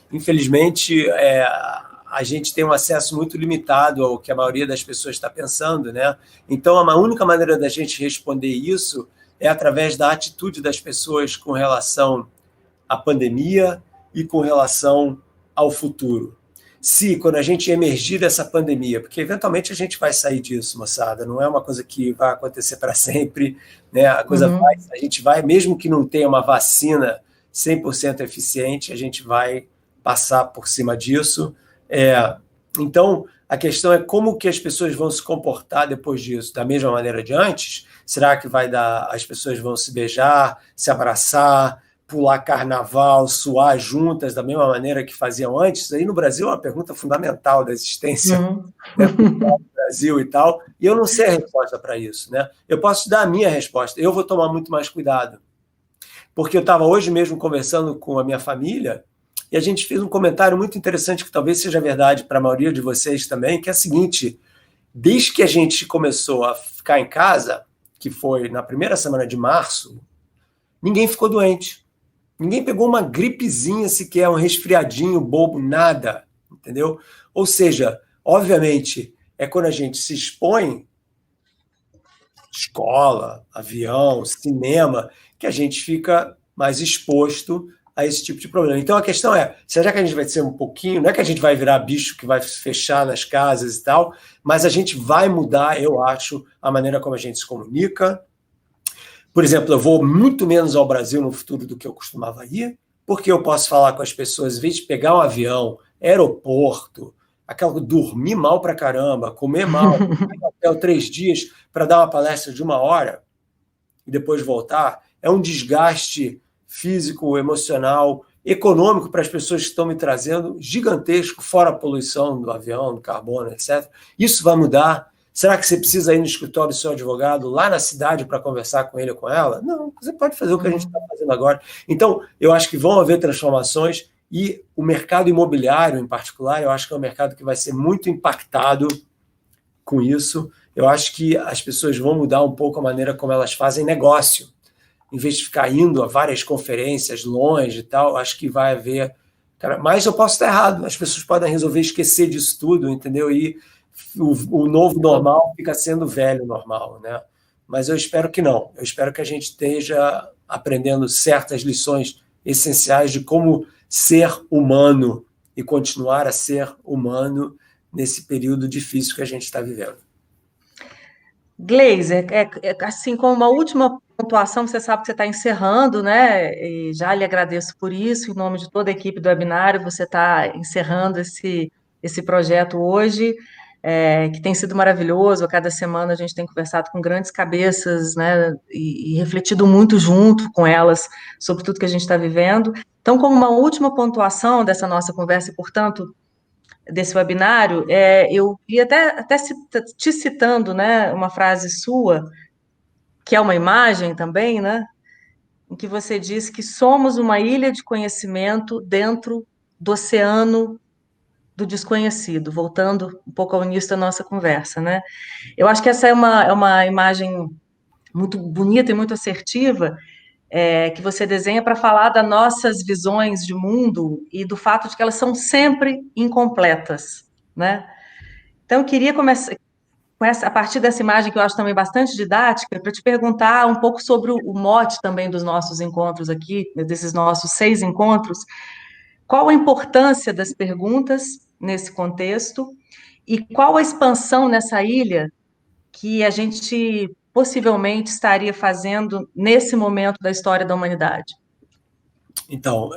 B: infelizmente, a gente tem um acesso muito limitado ao que a maioria das pessoas está pensando, né? Então, a única maneira da gente responder isso é através da atitude das pessoas com relação à pandemia e com relação ao futuro. Se, quando a gente emergir dessa pandemia, porque eventualmente a gente vai sair disso, moçada, não é uma coisa que vai acontecer para sempre, né? A coisa a gente vai, mesmo que não tenha uma vacina 100% eficiente, a gente vai passar por cima disso. Então, a questão é como que as pessoas vão se comportar depois disso, da mesma maneira de antes? Será que as pessoas vão se beijar, se abraçar, pular carnaval, suar juntas da mesma maneira que faziam antes? Aí no Brasil é uma pergunta fundamental da existência do Brasil e tal, e eu não sei a resposta para isso, né? Eu posso te dar a minha resposta, eu vou tomar muito mais cuidado, porque eu estava hoje mesmo conversando com a minha família e a gente fez um comentário muito interessante que talvez seja verdade para a maioria de vocês também, que é o seguinte, desde que a gente começou a ficar em casa, que foi na primeira semana de março, ninguém ficou doente. Ninguém pegou uma gripezinha sequer, um resfriadinho bobo, nada, entendeu? Ou seja, obviamente, é quando a gente se expõe, escola, avião, cinema, que a gente fica mais exposto a esse tipo de problema. Então a questão é, será que a gente vai ser um pouquinho, não é que a gente vai virar bicho que vai fechar nas casas e tal, mas a gente vai mudar, eu acho, a maneira como a gente se comunica. Por exemplo, eu vou muito menos ao Brasil no futuro do que eu costumava ir, porque eu posso falar com as pessoas, em vez de pegar um avião, aeroporto, dormir mal pra caramba, comer mal, ir até 3 dias para dar uma palestra de 1 hora e depois voltar, é um desgaste físico, emocional, econômico para as pessoas que estão me trazendo, gigantesco, fora a poluição do avião, do carbono, etc. Isso vai mudar. Será que você precisa ir no escritório do seu advogado lá na cidade para conversar com ele ou com ela? Não, você pode fazer o que a gente está fazendo agora. Então, eu acho que vão haver transformações e o mercado imobiliário, em particular, eu acho que é um mercado que vai ser muito impactado com isso. Eu acho que as pessoas vão mudar um pouco a maneira como elas fazem negócio. Em vez de ficar indo a várias conferências longe e tal, acho que vai haver... Cara, mas eu posso estar errado. As pessoas podem resolver esquecer disso tudo, entendeu? E o novo normal fica sendo o velho normal, né? Mas eu espero que não. Eu espero que a gente esteja aprendendo certas lições essenciais de como ser humano e continuar a ser humano nesse período difícil que a gente está vivendo.
A: Gleiser, assim, como uma última pontuação, você sabe que você está encerrando, né? E já lhe agradeço por isso, em nome de toda a equipe do webinário, você está encerrando esse projeto hoje, que tem sido maravilhoso. A cada semana a gente tem conversado com grandes cabeças, né? E refletido muito junto com elas sobre tudo que a gente está vivendo. Então, como uma última pontuação dessa nossa conversa, e, portanto, desse webinário, eu ia até te citando, né, uma frase sua, que é uma imagem também, né, em que você diz que somos uma ilha de conhecimento dentro do oceano do desconhecido, voltando um pouco ao início da nossa conversa, né? Eu acho que essa é uma imagem muito bonita e muito assertiva, que você desenha para falar das nossas visões de mundo e do fato de que elas são sempre incompletas, né? Então, eu queria começar a partir dessa imagem que eu acho também bastante didática, para te perguntar um pouco sobre o mote também dos nossos encontros aqui, desses nossos 6 encontros. Qual a importância das perguntas nesse contexto e qual a expansão nessa ilha que a gente possivelmente estaria fazendo nesse momento da história da humanidade?
B: Então,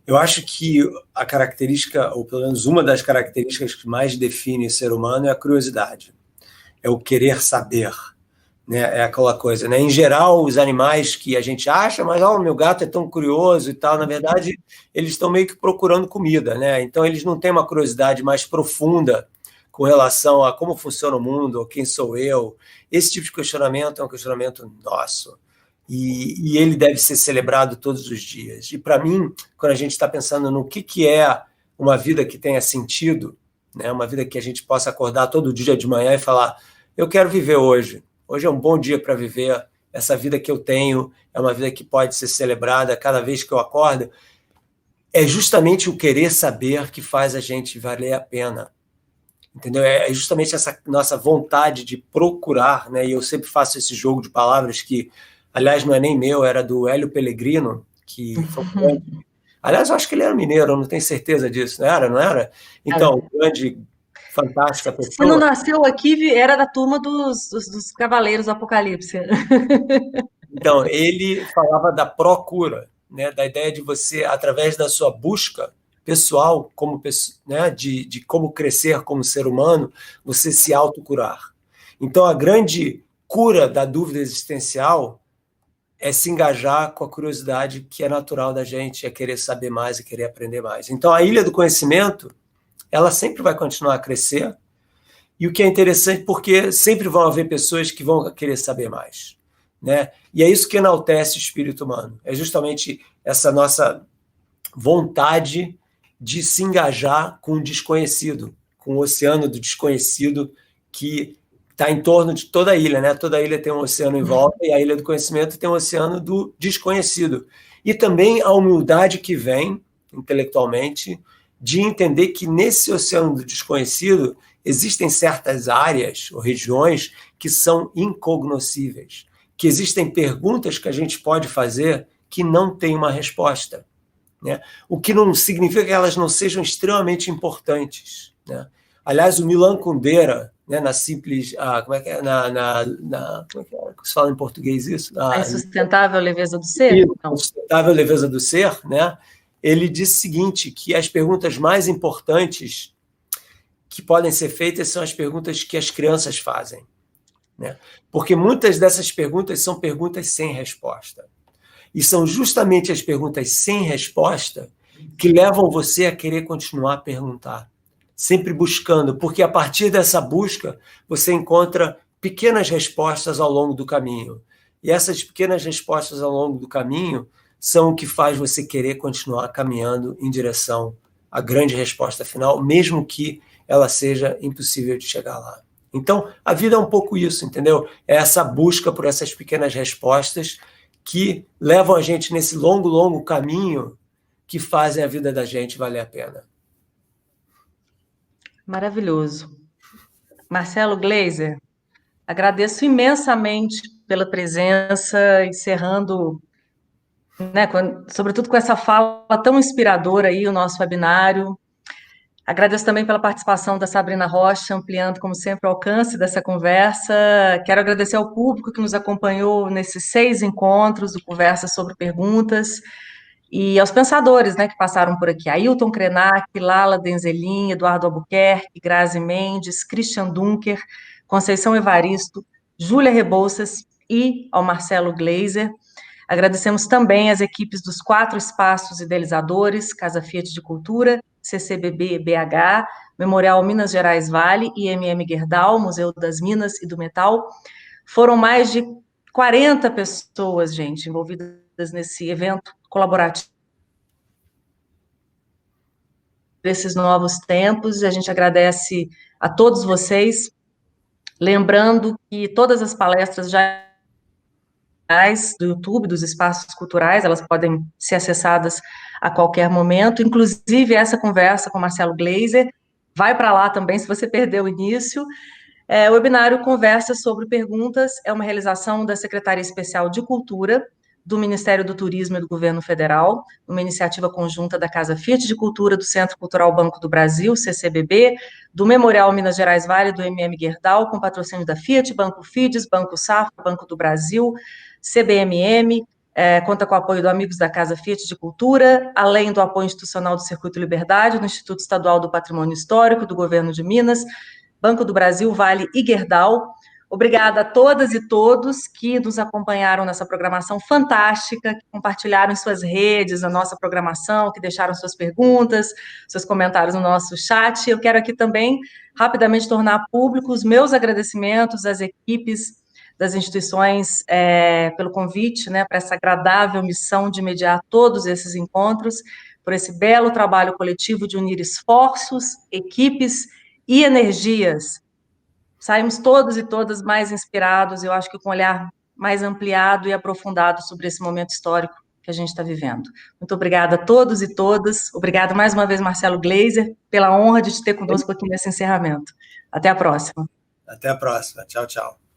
B: eu acho que a característica, ou pelo menos uma das características que mais define o ser humano é a curiosidade, é o querer saber, né? É aquela coisa, né? Em geral, os animais que a gente acha, mas meu gato é tão curioso e tal, na verdade, eles estão meio que procurando comida, né? Então, eles não têm uma curiosidade mais profunda com relação a como funciona o mundo, ou quem sou eu. Esse tipo de questionamento é um questionamento nosso. E ele deve ser celebrado todos os dias. E, para mim, quando a gente está pensando no que é uma vida que tenha sentido, né? Uma vida que a gente possa acordar todo dia de manhã e falar: eu quero viver hoje. Hoje é um bom dia para viver. Essa vida que eu tenho é uma vida que pode ser celebrada cada vez que eu acordo. É justamente o querer saber que faz a gente valer a pena. Entendeu? É justamente essa nossa vontade de procurar, né? E eu sempre faço esse jogo de palavras que, aliás, não é nem meu, era do Hélio Pellegrino, que foi um grande... Aliás, eu acho que ele era mineiro, eu não tenho certeza disso. Não era? Então, grande, fantástica pessoa.
A: Se não nasceu aqui, era da turma dos Cavaleiros do Apocalipse.
B: Então, ele falava da procura, né? Da ideia de você, através da sua busca pessoal, como, né? de como crescer como ser humano, você se autocurar. Então, a grande cura da dúvida existencial é se engajar com a curiosidade que é natural da gente, é querer saber mais e querer aprender mais. Então, a ilha do conhecimento, ela sempre vai continuar a crescer, e o que é interessante, porque sempre vão haver pessoas que vão querer saber mais, né? E é isso que enaltece o espírito humano, é justamente essa nossa vontade de se engajar com o desconhecido, com o oceano do desconhecido que está em torno de toda a ilha, né? Toda a ilha tem um oceano em volta e a ilha do conhecimento tem um oceano do desconhecido. E também a humildade que vem, intelectualmente, de entender que nesse oceano do desconhecido existem certas áreas ou regiões que são incognoscíveis, que existem perguntas que a gente pode fazer que não tem uma resposta, né? O que não significa que elas não sejam extremamente importantes, né? Aliás, o Milan Kundera, né, na simples... como é que é? Como é que se fala em português isso?
A: A insustentável leveza do ser?
B: A insustentável leveza do ser, né? Ele disse o seguinte, que as perguntas mais importantes que podem ser feitas são as perguntas que as crianças fazem, né? Porque muitas dessas perguntas são perguntas sem resposta. E são justamente as perguntas sem resposta que levam você a querer continuar a perguntar. sempre buscando, porque a partir dessa busca você encontra pequenas respostas ao longo do caminho. E essas pequenas respostas ao longo do caminho são o que faz você querer continuar caminhando em direção à grande resposta final, mesmo que ela seja impossível de chegar lá. Então, a vida é um pouco isso, entendeu? É essa busca por essas pequenas respostas que levam a gente nesse longo, longo caminho que fazem a vida da gente valer a pena.
A: Maravilhoso. Marcelo Gleiser, agradeço imensamente pela presença, encerrando, né, sobretudo com essa fala tão inspiradora aí, o nosso webinário. Agradeço também pela participação da Sabrina Rocha, ampliando, como sempre, o alcance dessa conversa. Quero agradecer ao público que nos acompanhou nesses 6 encontros do Conversa sobre Perguntas, e aos pensadores, né, que passaram por aqui: Ailton Krenak, Lala Denzelin, Eduardo Albuquerque, Grazi Mendes, Christian Dunker, Conceição Evaristo, Júlia Rebouças e ao Marcelo Gleiser. Agradecemos também as equipes dos 4 espaços idealizadores: Casa Fiat de Cultura, CCBB BH, Memorial Minas Gerais Vale e MM Gerdau, Museu das Minas e do Metal. Foram mais de 40 pessoas, gente, envolvidas nesse evento colaborativo desses novos tempos. A gente agradece a todos vocês, lembrando que todas as palestras já do YouTube, dos espaços culturais, elas podem ser acessadas a qualquer momento, inclusive essa conversa com Marcelo Gleiser vai para lá também, se você perdeu o início. O webinário Conversa sobre Perguntas é uma realização da Secretaria Especial de Cultura do Ministério do Turismo e do Governo Federal, uma iniciativa conjunta da Casa Fiat de Cultura, do Centro Cultural Banco do Brasil, CCBB, do Memorial Minas Gerais Vale, do MM Gerdau, com patrocínio da Fiat, Banco Fides, Banco Safra, Banco do Brasil, CBMM, conta com o apoio do Amigos da Casa Fiat de Cultura, além do apoio institucional do Circuito Liberdade, do Instituto Estadual do Patrimônio Histórico, do Governo de Minas, Banco do Brasil, Vale e Gerdau. Obrigada a todas e todos que nos acompanharam nessa programação fantástica, que compartilharam em suas redes a nossa programação, que deixaram suas perguntas, seus comentários no nosso chat. Eu quero aqui também, rapidamente, tornar público os meus agradecimentos às equipes das instituições pelo convite, né, para essa agradável missão de mediar todos esses encontros, por esse belo trabalho coletivo de unir esforços, equipes e energias. Saímos todos e todas mais inspirados, eu acho que com um olhar mais ampliado e aprofundado sobre esse momento histórico que a gente está vivendo. Muito obrigada a todos e todas. Obrigada mais uma vez, Marcelo Gleiser, pela honra de te ter conosco aqui nesse encerramento. Até a próxima.
B: Até a próxima. Tchau, tchau.